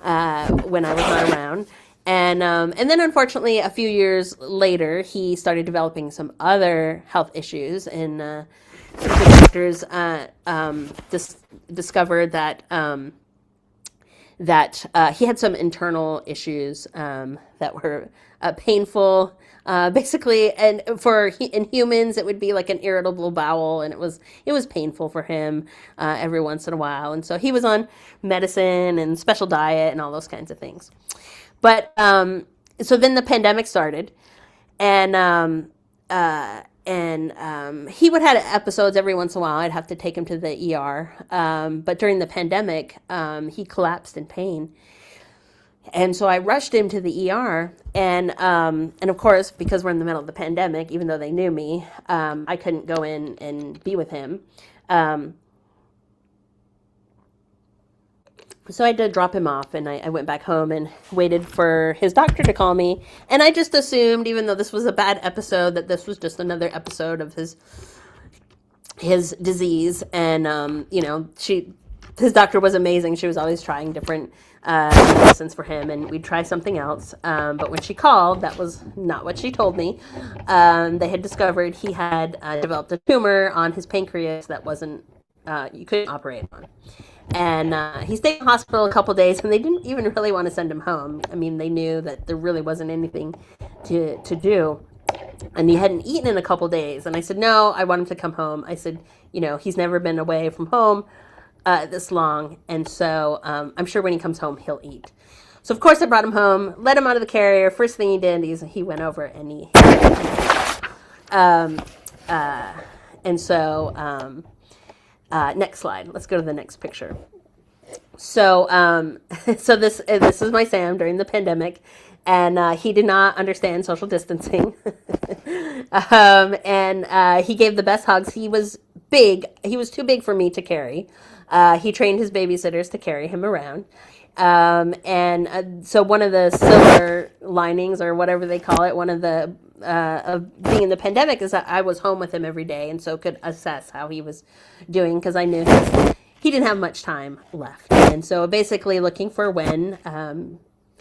when I was not around. And then, unfortunately, a few years later, he started developing some other health issues, and the doctors discovered that he had some internal issues that were painful. Basically, and in humans, it would be like an irritable bowel, and it was painful for him every once in a while. And so he was on medicine and special diet and all those kinds of things. But so then the pandemic started, and he would have episodes every once in a while. I'd have to take him to the ER. But during the pandemic, he collapsed in pain. And so I rushed him to the ER, and of course, because we're in the middle of the pandemic, even though they knew me, I couldn't go in and be with him. So I had to drop him off, and I went back home and waited for his doctor to call me. And I just assumed, even though this was a bad episode, that this was just another episode of his disease. And his doctor was amazing. She was always trying different medicines for him, and we'd try something else. But when she called, that was not what she told me. They had discovered he had developed a tumor on his pancreas that wasn't you couldn't operate on. And he stayed in the hospital a couple days, and they didn't even really want to send him home. I mean, they knew that there really wasn't anything to do. And he hadn't eaten in a couple days. And I said, no, I want him to come home. I said, he's never been away from home this long. And so I'm sure when he comes home, he'll eat. So, of course, I brought him home, let him out of the carrier. First thing he did is he went over and he next slide. Let's go to the next picture. So, so this is my Sam during the pandemic, and he did not understand social distancing. And he gave the best hugs. He was big. He was too big for me to carry. He trained his babysitters to carry him around. So one of the silver linings, or whatever they call it, one of the of being in the pandemic, is that I was home with him every day, and so could assess how he was doing, because I knew he didn't have much time left. And so basically looking for when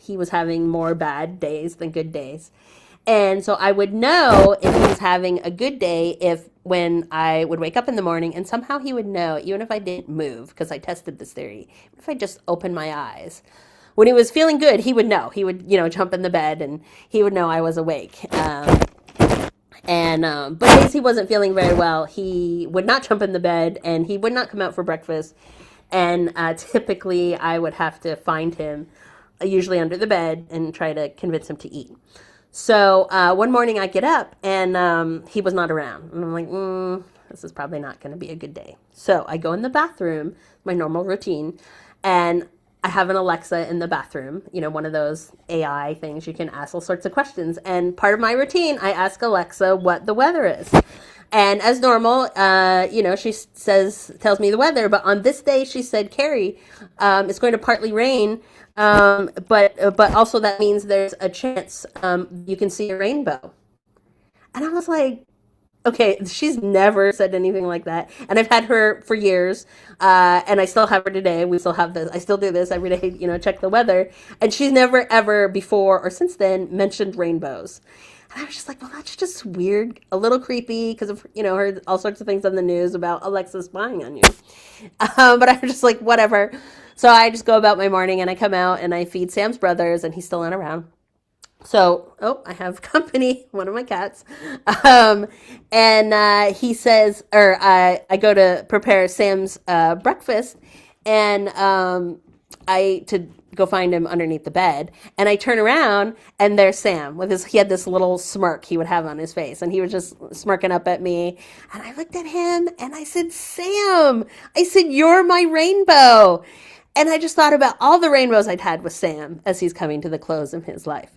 he was having more bad days than good days. And so I would know if he was having a good day when I would wake up in the morning, and somehow he would know, even if I didn't move, because I tested this theory, if I just opened my eyes, when he was feeling good, he would know. He would, jump in the bed and he would know I was awake. And but days he wasn't feeling very well, he would not jump in the bed and he would not come out for breakfast. And typically, I would have to find him, usually under the bed, and try to convince him to eat. So one morning I get up and he was not around. And I'm like, this is probably not going to be a good day. So I go in the bathroom, my normal routine, and I have an Alexa in the bathroom, one of those AI things you can ask all sorts of questions. And part of my routine, I ask Alexa what the weather is. And as normal, she tells me the weather. But on this day, she said, Carrie, it's going to partly rain, but also that means there's a chance you can see a rainbow. And I was like, okay, she's never said anything like that. And I've had her for years, and I still have her today. We still have this. I still do this every day, check the weather. And she's never, ever before or since then mentioned rainbows. And I was just like, well, that's just weird, a little creepy because of, heard all sorts of things on the news about Alexa spying on you. But I was just like, whatever. So I just go about my morning and I come out and I feed Sam's brothers and he's still not around. So, I have company, one of my cats. Um, and he says, or I go to prepare Sam's breakfast, and to go find him underneath the bed. And I turn around, and there's Sam with he had this little smirk he would have on his face, and he was just smirking up at me. And I looked at him, and I said, Sam, I said, you're my rainbow. And I just thought about all the rainbows I'd had with Sam as he's coming to the close of his life.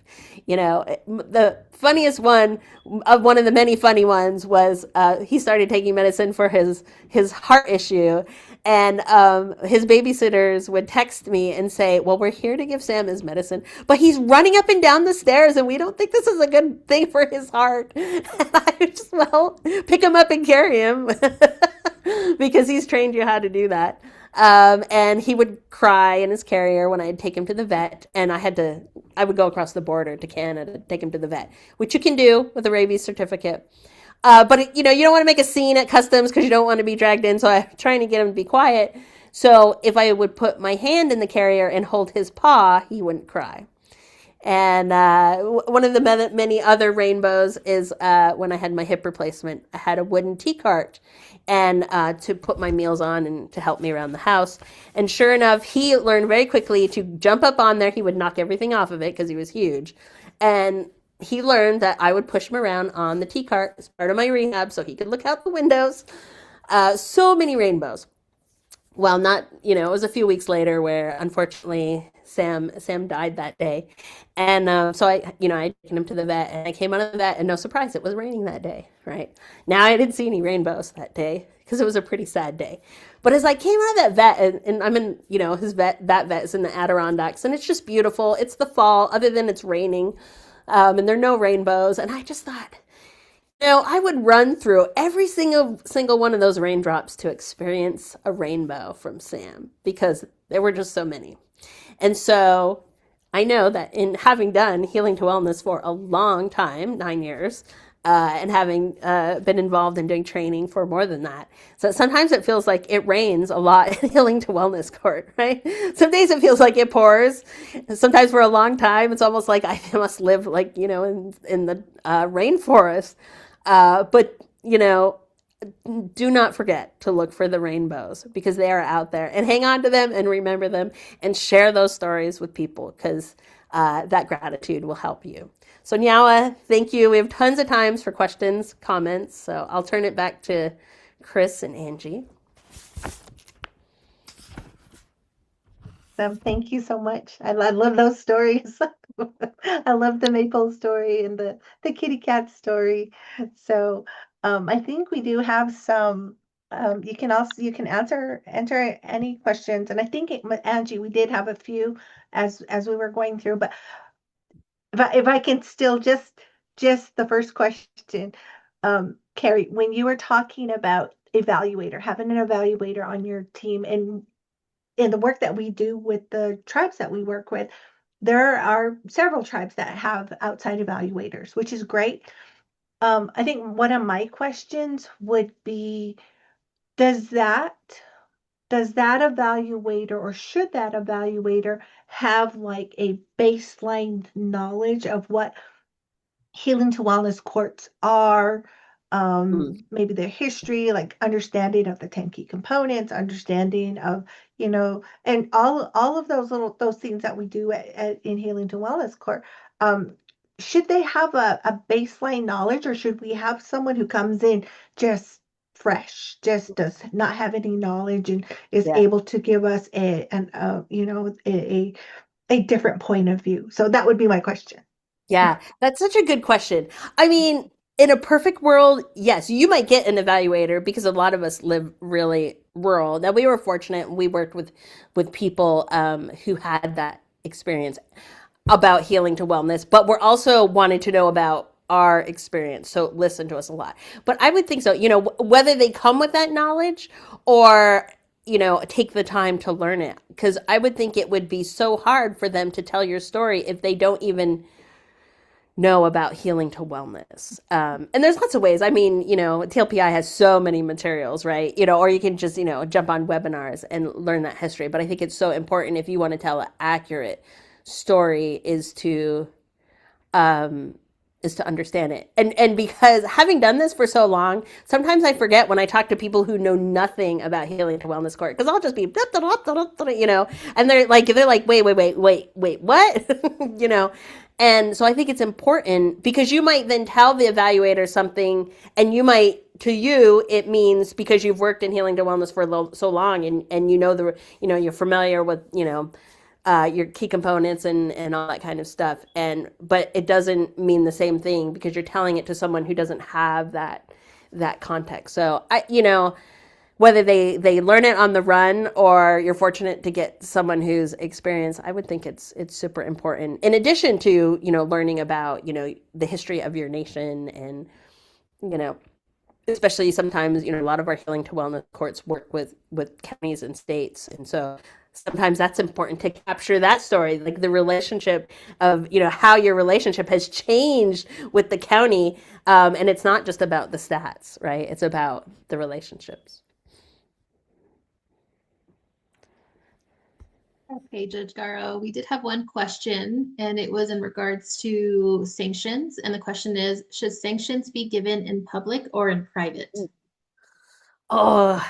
The funniest one of the many funny ones was he started taking medicine for his heart issue. And his babysitters would text me and say, well, we're here to give Sam his medicine, but he's running up and down the stairs and we don't think this is a good thing for his heart. And I just, pick him up and carry him because he's trained you how to do that. And he would cry in his carrier when I'd take him to the vet, and I would go across the border to Canada to take him to the vet, which you can do with a rabies certificate. But you don't want to make a scene at customs because you don't want to be dragged in. So I'm trying to get him to be quiet. So if I would put my hand in the carrier and hold his paw, he wouldn't cry. And one of the many other rainbows is when I had my hip replacement. I had a wooden tea cart and to put my meals on and to help me around the house. And sure enough, he learned very quickly to jump up on there. He would knock everything off of it because he was huge. And he learned that I would push him around on the tea cart as part of my rehab so he could look out the windows. So many rainbows. Well, not, it was a few weeks later where unfortunately Sam died that day. And so I taken him to the vet and I came out of the vet and no surprise, it was raining that day, right? Now I didn't see any rainbows that day because it was a pretty sad day. But as I came out of that vet and I'm in, that vet is in the Adirondacks and it's just beautiful. It's the fall, other than it's raining, and there are no rainbows. And I just thought, I would run through every single one of those raindrops to experience a rainbow from Sam because there were just so many. And so I know that in having done Healing to Wellness for a long time, 9 years, and having been involved in doing training for more than that. So sometimes it feels like it rains a lot in Healing to Wellness Court, right? Some days it feels like it pours. Sometimes for a long time, it's almost like I must live like, in the rainforest. But, do not forget to look for the rainbows because they are out there and hang on to them and remember them and share those stories with people because that gratitude will help you. So Nyawa, thank you. We have tons of times for questions, comments. So I'll turn it back to Chris and Angie. So thank you so much. I love those stories. I love the maple story and the kitty cat story. So I think we do have some. You can enter any questions, and I think Angie, we did have a few as we were going through. But if I can still just the first question, Carrie, when you were talking about having an evaluator on your team, and in the work that we do with the tribes that we work with, there are several tribes that have outside evaluators, which is great. I think one of my questions would be, does that does that evaluator or should that evaluator have like a baseline knowledge of what healing to wellness courts are, Mm. maybe their history, like understanding of the 10 key components, understanding of, and all of those things that we do in healing to wellness court. Um, should they have a baseline knowledge, or should we have someone who comes in just fresh, just does not have any knowledge and is Yeah. able to give us a different point of view? So that would be my question. Yeah, that's such a good question. I mean, in a perfect world, yes, you might get an evaluator because a lot of us live really rural. Now, we were fortunate; we worked with people who had that experience about healing to wellness, but we're also wanting to know about our experience. So listen to us a lot. But I would think so. Whether they come with that knowledge or take the time to learn it, because I would think it would be so hard for them to tell your story if they don't even know about healing to wellness. And there's lots of ways. I mean, TLPI has so many materials, right? Or you can just, jump on webinars and learn that history. But I think it's so important if you want to tell an accurate story um, is to understand it. And because having done this for so long, sometimes I forget when I talk to people who know nothing about healing to wellness court, because I'll just be, and they're like, wait, what? And so I think it's important because you might then tell the evaluator something, and to you, it means because you've worked in healing to wellness for so long, and you're familiar with, your key components and all that kind of stuff. But it doesn't mean the same thing because you're telling it to someone who doesn't have that context. So whether they learn it on the run or you're fortunate to get someone who's experienced, I would think it's super important. In addition to learning about the history of your nation, and you know especially sometimes a lot of our healing to wellness courts work with counties and states, and so sometimes that's important to capture that story, like the relationship of how your relationship has changed with the county, and it's not just about the stats, right? It's about the relationships. Okay, Judge Garrow, we did have one question, and it was in regards to sanctions. And the question is, should sanctions be given in public or in private? Oh,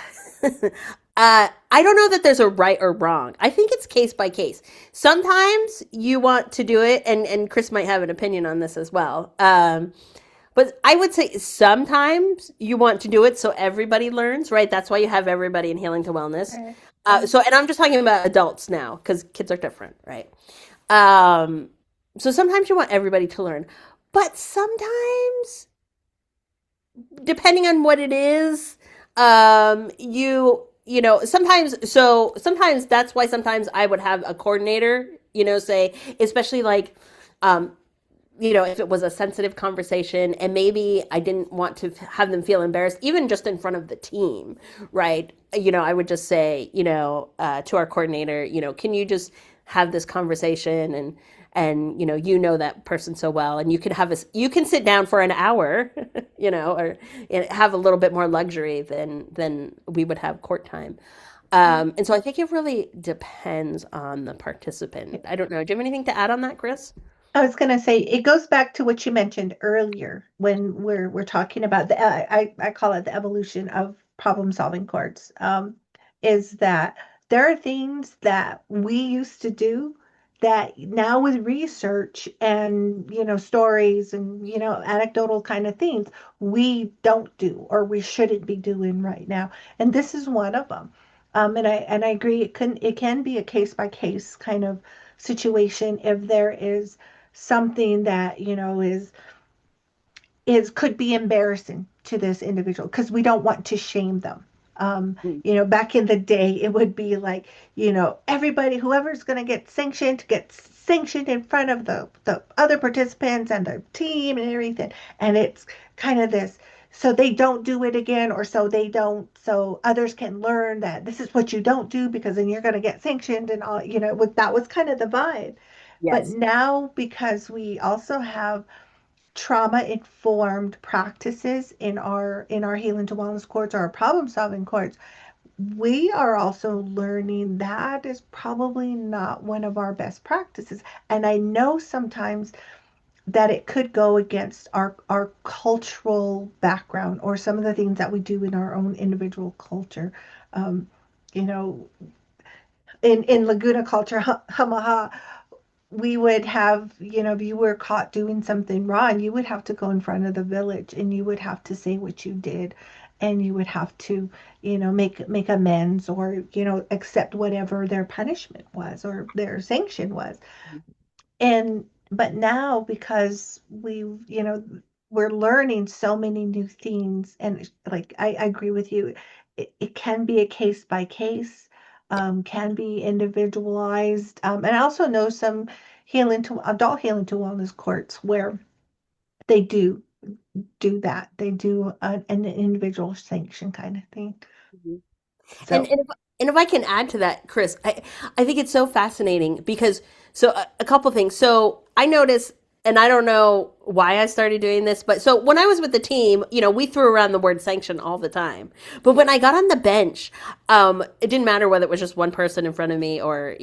I don't know that there's a right or wrong. I think it's case by case. Sometimes you want to do it, and Chris might have an opinion on this as well. But I would say sometimes you want to do it so everybody learns, right? That's why you have everybody in Healing to Wellness. Right. And I'm just talking about adults now because kids are different, right? Um, so sometimes you want everybody to learn, but sometimes depending on what it is, sometimes that's why sometimes I would have a coordinator, say, especially like, um, if it was a sensitive conversation and maybe I didn't want to have them feel embarrassed, even just in front of the team, right? I would just say, to our coordinator, can you just have this conversation, and that person so well, and you can sit down for an hour, or have a little bit more luxury than we would have court time. And so I think it really depends on the participant. I don't know. Do you have anything to add on that, Chris? I was going to say it goes back to what you mentioned earlier when we're talking about I call it the evolution of problem solving courts. Is that there are things that we used to do that now with research and stories and anecdotal kind of things we don't do or we shouldn't be doing right now, and this is one of them. And I agree it can be a case by case kind of situation if there is something that is could be embarrassing to this individual because we don't want to shame them. Mm. Back in the day, it would be like, everybody, whoever's going to get sanctioned, gets sanctioned in front of the other participants and the team and everything. And it's kind of this, so they don't do it again, or so others can learn that this is what you don't do because then you're going to get sanctioned and all, that was kind of the vibe. But Yes. now, because we also have trauma informed practices in our healing to wellness courts or our problem solving courts, we are also learning that is probably not one of our best practices. And I know sometimes that it could go against our cultural background or some of the things that we do in our own individual culture. Um, you know, in Laguna culture, hamaha, we would have, if you were caught doing something wrong, you would have to go in front of the village and you would have to say what you did, and you would have to, make amends, or, accept whatever their punishment was or their sanction was. And but now, because we're learning so many new things, and like I agree with you, it can be a case by case, can be individualized. And I also know some adult healing to wellness courts where they do that. They do an individual sanction kind of thing. Mhm. And So, and if I can add to that, Chris, I think it's so fascinating because so a couple things. So I noticed, and I don't know why I started doing this, but so when I was with the team, we threw around the word sanction all the time. But when I got on the bench, it didn't matter whether it was just one person in front of me or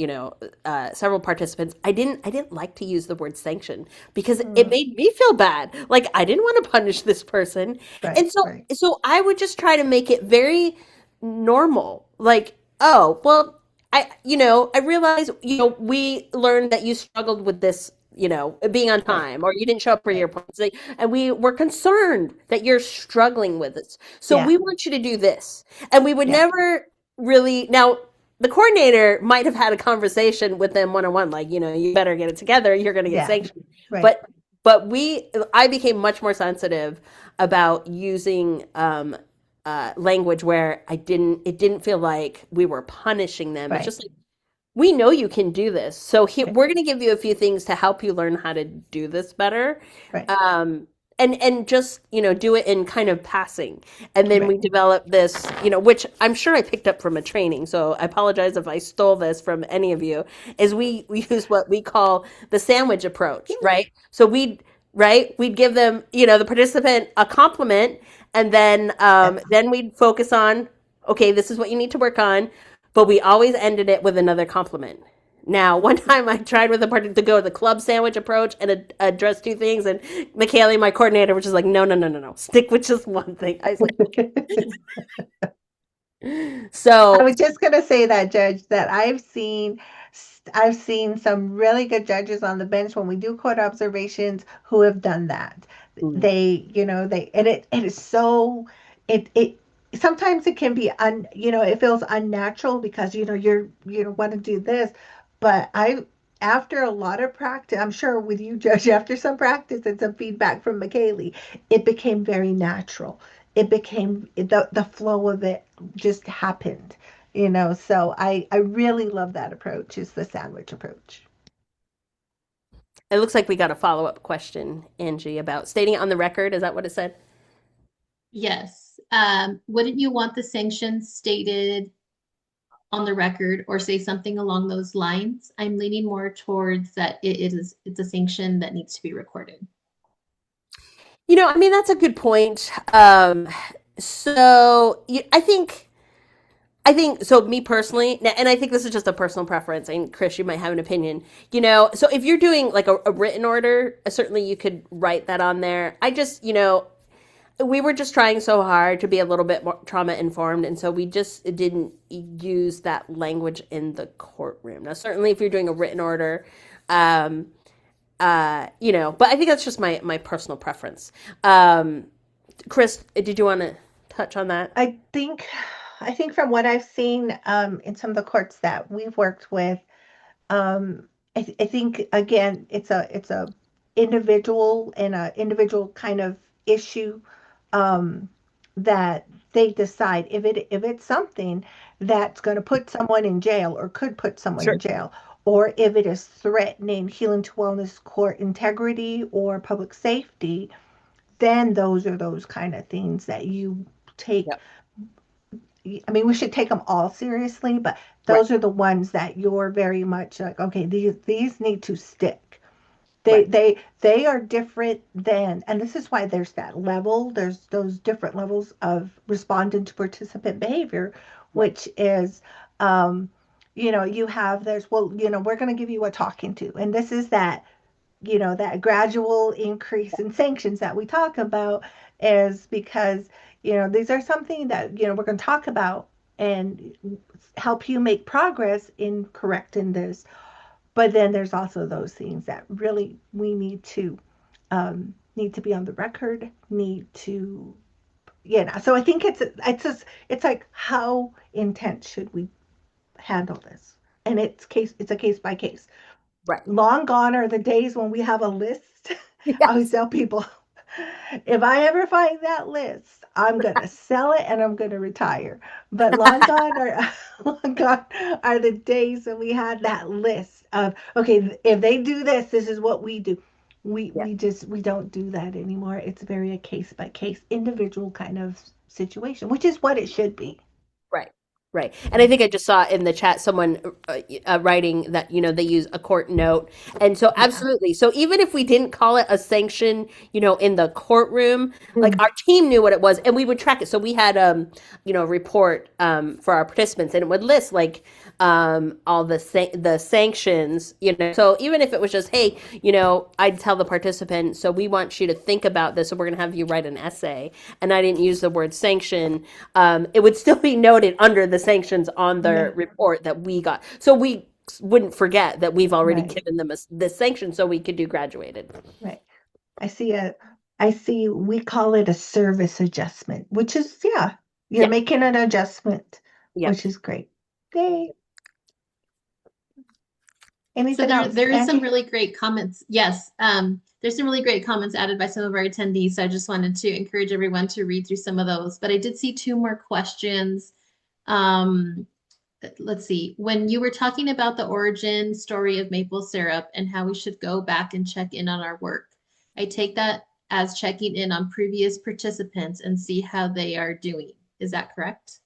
several participants. I didn't like to use the word sanction because it mm, made me feel bad. Like I didn't want to punish this person, right, and so right, so I would just try to make it very normal. Like, oh, well, I realize, we learned that you struggled with this, being on right, time, or you didn't show up for your right. appointments. And we were concerned that you're struggling with this. So Yeah, we want you to do this. And we would yeah, never really, now, the coordinator might have had a conversation with them one on one, like, you better get it together. You're going to get yeah, sanctioned. right, But, I became much more sensitive about using language where it didn't feel like we were punishing them. It's right, just like, we know you can do this. So right, we're going to give you a few things to help you learn how to do this better. right, Um, and just, do it in kind of passing. And then right. we developed this, which I'm sure I picked up from a training. So I apologize if I stole this from any of you, is we use what we call the sandwich approach, right? So we'd give them, the participant a compliment, and Yes. then we'd focus on, okay, this is what you need to work on, but we always ended it with another compliment. Now, one time I tried with a partner to go the club sandwich approach and address two things, and Michaeli, my coordinator, was just like, no, no, no, no, no, stick with just one thing. I was like, okay. I So, was just gonna say that, Judge, that I've seen some really good judges on the bench when we do court observations who have done that. mm, And it is so, it sometimes it can be it feels unnatural because want to do this, but after a lot of practice, I'm sure with you, Judge, after some practice and some feedback from McKaylee, it became very natural. It became the flow of it just happened. So I really love that approach, is the sandwich approach. it looks like we got a follow-up question, Angie, about stating it on the record. Is that what it said? Yes. Wouldn't you want the sanctions stated on the record or say something along those lines? I'm leaning more towards that it's a sanction that needs to be recorded. I mean, that's a good point. So I think so. Me personally, and I think this is just a personal preference. And Chris, you might have an opinion. So if you're doing like a written order, certainly you could write that on there. I just, we were just trying so hard to be a little bit more trauma informed, and so we just didn't use that language in the courtroom. Now, certainly, if you're doing a written order, um, but I think that's just my personal preference. Chris, did you want to touch on that? I think I think from what I've seen in some of the courts that we've worked with, I think again it's a individual and a individual kind of issue, um, that they decide if it's something that's going to put someone in jail or could put someone in Sure. jail, or if it is threatening healing to wellness court integrity or public safety, then those are those kind of things that you take. Yep. I mean, we should take them all seriously, but Right. those are the ones that you're very much like, okay, these need to stick. They Right. they they are different than, and this is why there's that level. There's those different levels of respondent to participant behavior, which is, um, you have there's, well, we're going to give you a talking to. And this is that, that gradual increase in sanctions that we talk about is because, these are something that, we're going to talk about and help you make progress in correcting this. But then there's also those things that really we need to be on the record, need to, so I think it's like, how intense should we handle this? And it's a case by case. Right. Long gone are the days when we have a list. I always Yes. tell people, if I ever find that list, I'm gonna sell it and I'm gonna retire. But long gone are long gone are the days when we had that list of, okay, if they do this, this is what we do. Yeah. We don't do that anymore. It's very a case by case, individual kind of situation, which is what it should be. Right. Right. And I think I just saw in the chat someone writing that, they use a court note. And so Yeah. absolutely. So even if we didn't call it a sanction, in the courtroom, like Mm. our team knew what it was and we would track it. So we had, a report for our participants and it would list like all the sanctions, So even if it was just, hey, I'd tell the participant, so we want you to think about this. So we're going to have you write an essay. And I didn't use the word sanction, it would still be noted under the sanctions on the Yeah. report that we got. So we wouldn't forget that we've already Right. given them the sanction so we could do graduated. Right. I see a, I see, we call it a service adjustment, which is, yeah, you're Yeah. making an adjustment, Yeah. which is great. Yay. So Anything else, there is some Angie? really great comments. Yes, there's some really great comments added by some of our attendees. So I just wanted to encourage everyone to read through some of those. But I did see two more questions. Um, let's see. When you were talking about the origin story of maple syrup and how we should go back and check in on our work, I take that as checking in on previous participants and see how they are doing. Is that correct?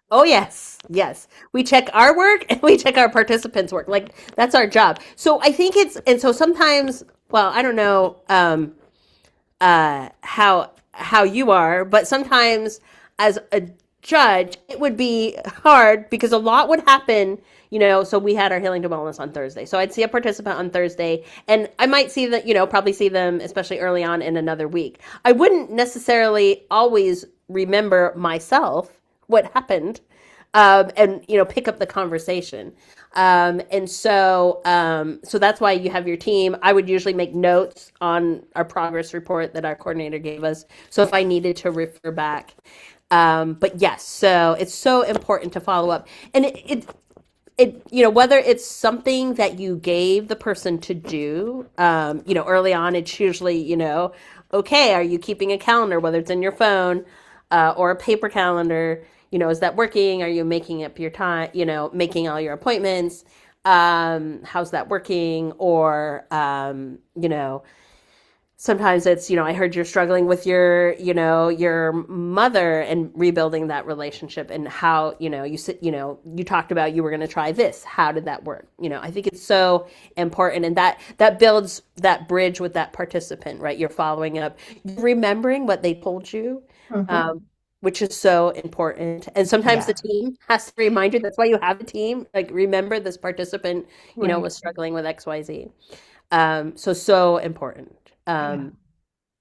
Oh yes, yes. We check our work and we check our participants' work. Like that's our job. So I think and so sometimes, well, I don't know how you are, but sometimes as a judge, it would be hard because a lot would happen. So we had our healing to wellness on Thursday. So I'd see a participant on Thursday, and I might see that, probably see them, especially early on in another week. I wouldn't necessarily always remember myself what happened, and pick up the conversation. So that's why you have your team. I would usually make notes on our progress report that our coordinator gave us. So if I needed to refer back, but yes, so it's so important to follow up, and whether it's something that you gave the person to do, early on, it's usually, okay, are you keeping a calendar, whether it's in your phone, or a paper calendar, is that working? Are you making up your time, making all your appointments? How's that working? Or, sometimes it's, I heard you're struggling with your mother and rebuilding that relationship and how, you talked about you were going to try this. How did that work? I think it's so important, and that builds that bridge with that participant, right? You're following up, remembering what they told you, Mm-hmm. um, which is so important. And sometimes the Yeah. team has to remind you. That's why you have a team. Like, remember this participant, Right. was struggling with XYZ. So important Yeah.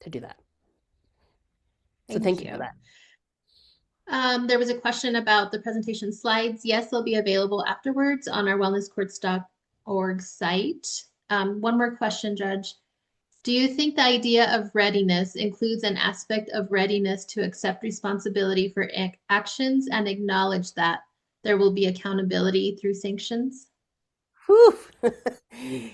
to do that. So Thank thank you for you. that. There was a question about the presentation slides. Yes, they'll be available afterwards on our wellnesscourts.org site. One more question, Judge. Do you think the idea of readiness includes an aspect of readiness to accept responsibility for actions and acknowledge that there will be accountability through sanctions? Whew.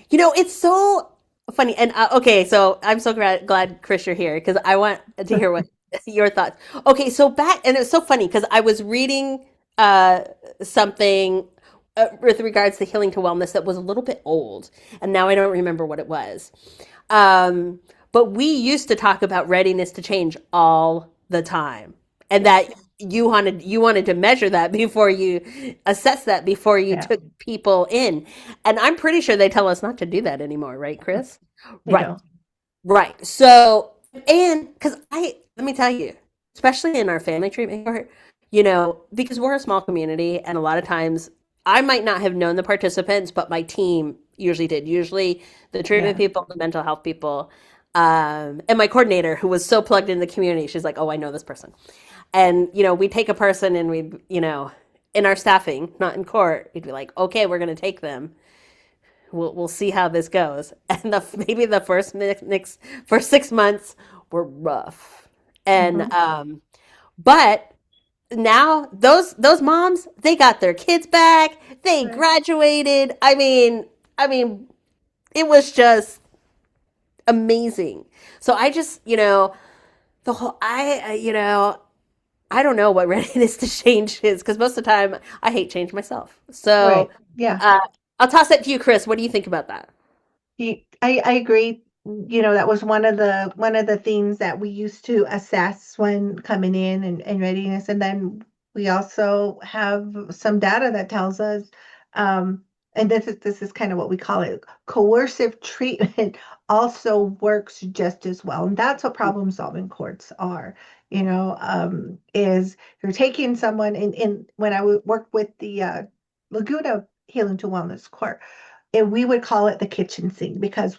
It's so funny. And okay, so I'm so glad, Chris, you're here because I want to hear what your thoughts. Okay, so and it's so funny because I was reading uh, something with regards to healing to wellness that was a little bit old, and now I don't remember what it was. But we used to talk about readiness to change all the time, and Yes. that you wanted to measure that before you assess that before you Yeah. took people in. And I'm pretty sure they tell us not to do that anymore, right, Chris? They Right. don't. Right. So, and because let me tell you, especially in our family treatment court, because we're a small community and a lot of times I might not have known the participants, but my team usually did. Usually the treatment Yeah. people, the mental health people, and my coordinator who was so plugged in the community, she's like, oh, I know this person. And, we take a person and in our staffing, not in court, we'd be like, okay, we're going to take them. We'll see how this goes. And maybe the first 6 months were rough. And, Hmm. but now those moms, they got their kids back. They Right. graduated. I mean, it was just amazing. So I just, the whole I don't know what readiness to change is because most of the time I hate change myself. So Right. Yeah. uh, I'll toss that to you, Chris. What do you think about that? I agree. That was one of the things that we used to assess when coming in and readiness. And then we also have some data that tells us, um, and this is kind of what we call it, coercive treatment also works just as well. And that's what problem solving courts are, is you're taking someone in when I worked with the Laguna Healing to Wellness Court, and we would call it the kitchen sink because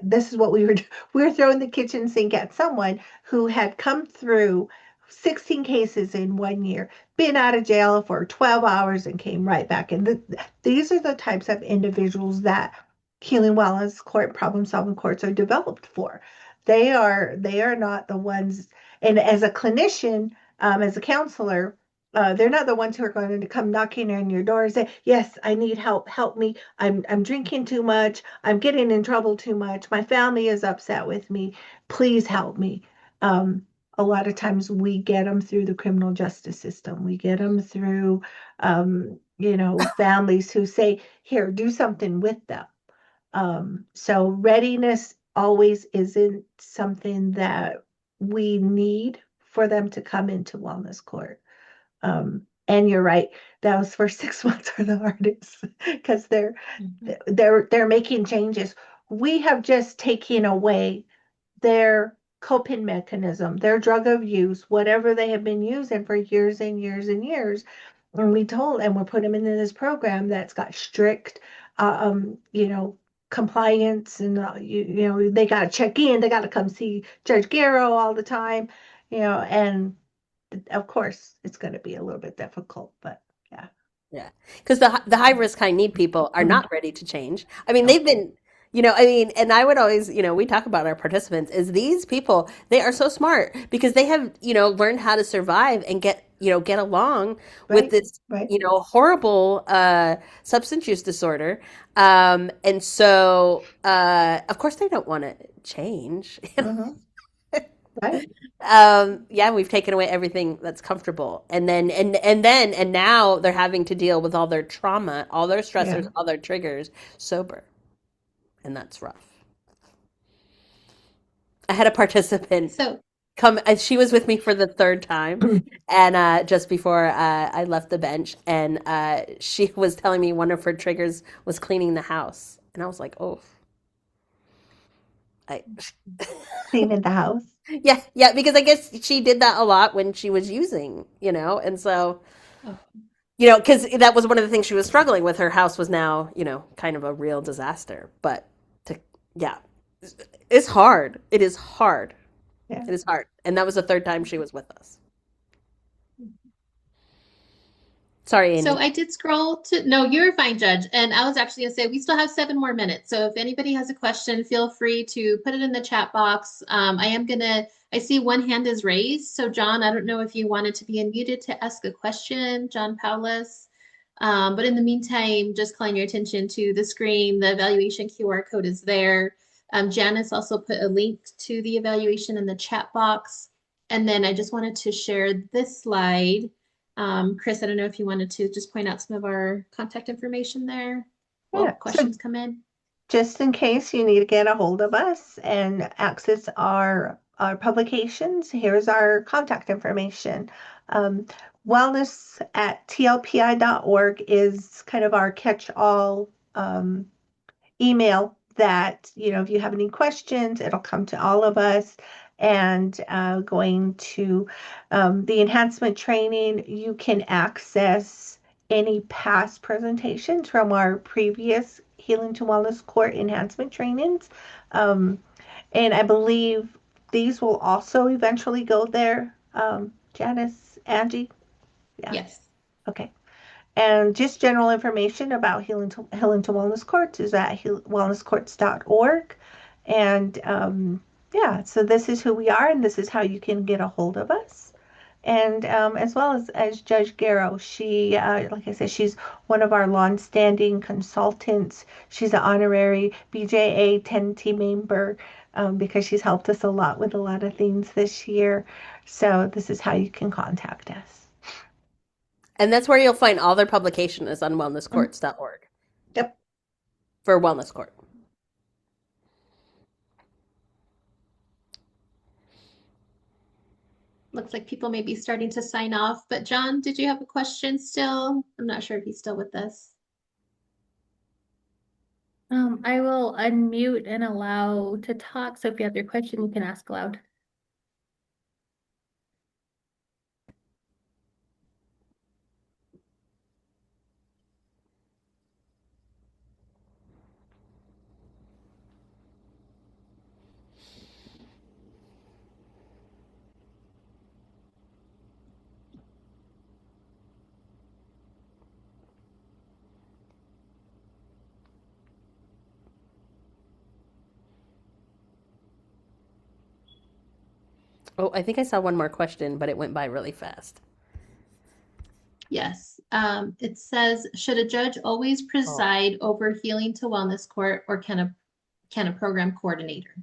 this is what we were throwing the kitchen sink at someone who had come through 16 cases in 1 year, been out of jail for 12 hours and came right back. And these are the types of individuals that healing wellness court, problem solving courts are developed for. They are not the ones, and as a clinician, as a counselor, they're not the ones who are going to come knocking on your door and say, "Yes, I need help. Help me. I'm drinking too much. I'm getting in trouble too much. My family is upset with me. Please help me." Um, a lot of times we get them through the criminal justice system. We get them through, families who say, "Here, do something with them." So readiness always isn't something that we need for them to come into wellness court. And you're right, those first 6 months are the hardest because they're Mhm. they're making changes. We have just taken away their coping mechanism, their drug of use, whatever they have been using for years and years and years. And we're putting them into this program that's got strict, uh, um, you know, compliance, and they got to check in, they got to come see Judge Garrow all the time, and of course it's going to be a little bit difficult, but yeah. Yeah, because the high risk, high need people are Mhm. not ready to change. I mean, No. they've been, and I would always, we talk about our participants is these people, they are so smart because they have, learned how to survive and get along with Right. this, Right. horrible substance use disorder. And so, of course, they don't want to change. Hmm. Right. Yeah, we've taken away everything that's comfortable, and now they're having to deal with all their trauma, all their stressors, Yeah. all their triggers sober, and that's rough. I had a participant So, come, and she was with me for the third time, and just before I left the bench, and she was telling me one of her triggers was cleaning the house, and I was like, oh, I. Cleaning the house. Yeah, yeah, because I guess she did that a lot when she was using, and so oh, because that was one of the things she was struggling with. Her house was now, kind of a real disaster. But yeah, it's hard. It is hard. Yeah. It is hard. And that was the third time she was with us. Sorry, so Amy. I did scroll to, no, you're fine, Judge. And I was actually gonna say we still have 7 more minutes. So if anybody has a question, feel free to put it in the chat box. I see one hand is raised. So John, I don't know if you wanted to be unmuted to ask a question, John Paulus. But in the meantime, just calling your attention to the screen, the evaluation QR code is there. Janice also put a link to the evaluation in the chat box. And then I just wanted to share this slide. Chris, I don't know if you wanted to just point out some of our contact information there while Yeah. So questions come in. just in case you need to get a hold of us and access our publications, here's our contact information. Um, wellness at tlpi.org is kind of our catch-all email that, if you have any questions, it'll come to all of us. and going to the enhancement training. You can access any past presentations from our previous Healing to Wellness Court enhancement trainings. And I believe these will also eventually go there. Janice, Angie? Yeah. Yes. Okay. And just general information about Healing to Wellness Courts is at wellnesscourts.org. And yeah, so this is who we are, and this is how you can get a hold of us. And as well as Judge Garrow, she, like I said, she's one of our longstanding consultants. She's an honorary BJA 10T member because she's helped us a lot with a lot of things this year. So this is how you can contact us. And that's where you'll find all their publication is on wellnesscourts.org Yep. for Wellness Court. Looks like people may be starting to sign off, but John, did you have a question still? I'm not sure if he's still with us. I will unmute and allow to talk. So if you have your question, you can ask aloud. Oh, I think I saw one more question, but it went by really fast. Yes. It says, should a judge always preside over Healing to Wellness Court, or can a program coordinator?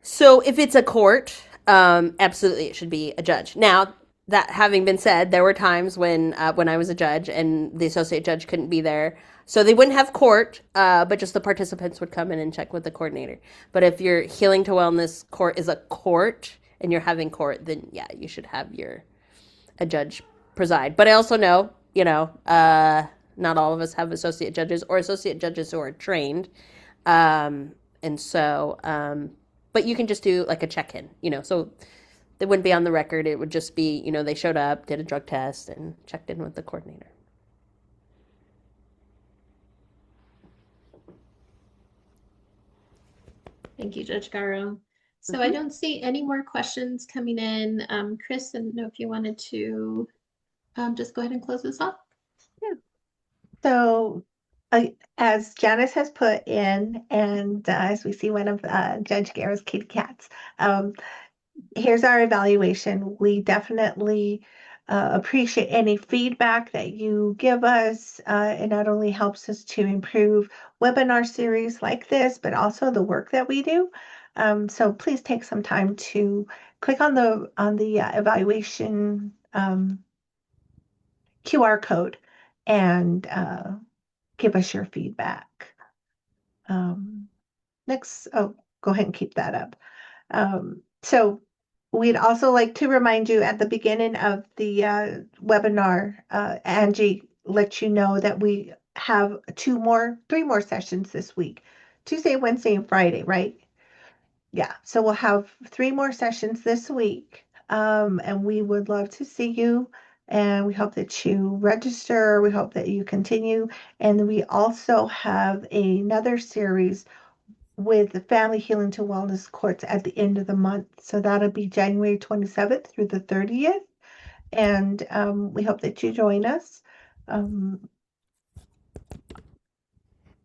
So if it's a court, absolutely it should be a judge. Now, that having been said, there were times when I was a judge and the associate judge couldn't be there. So they wouldn't have court, but just the participants would come in and check with the coordinator. But if your Healing to Wellness Court is a court and you're having court, then yeah, you should have a judge preside. But I also know, not all of us have associate judges or associate judges who are trained. And so, but you can just do like a check-in, so they wouldn't be on the record. It would just be, they showed up, did a drug test, and checked in with the coordinator. Thank you, Judge Garrow. So I don't see any more questions coming in. Chris, I don't know if you wanted to just go ahead and close this off. So, as Janice has put in, and as we see one of Judge Garrow's kitty cats, here's our evaluation. We definitely appreciate any feedback that you give us. It not only helps us to improve webinar series like this, but also the work that we do. So please take some time to click on the evaluation QR code and give us your feedback. Next, go ahead and keep that up. So we'd also like to remind you at the beginning of the webinar, Angie let you know that we have three more sessions this week, Tuesday, Wednesday, and Friday, right? Yeah, so we'll have 3 more sessions this week, and we would love to see you. And we hope that you register. We hope that you continue. And we also have another series with the Family Healing to Wellness Courts at the end of the month. So that'll be January 27th through the 30th. And we hope that you join us.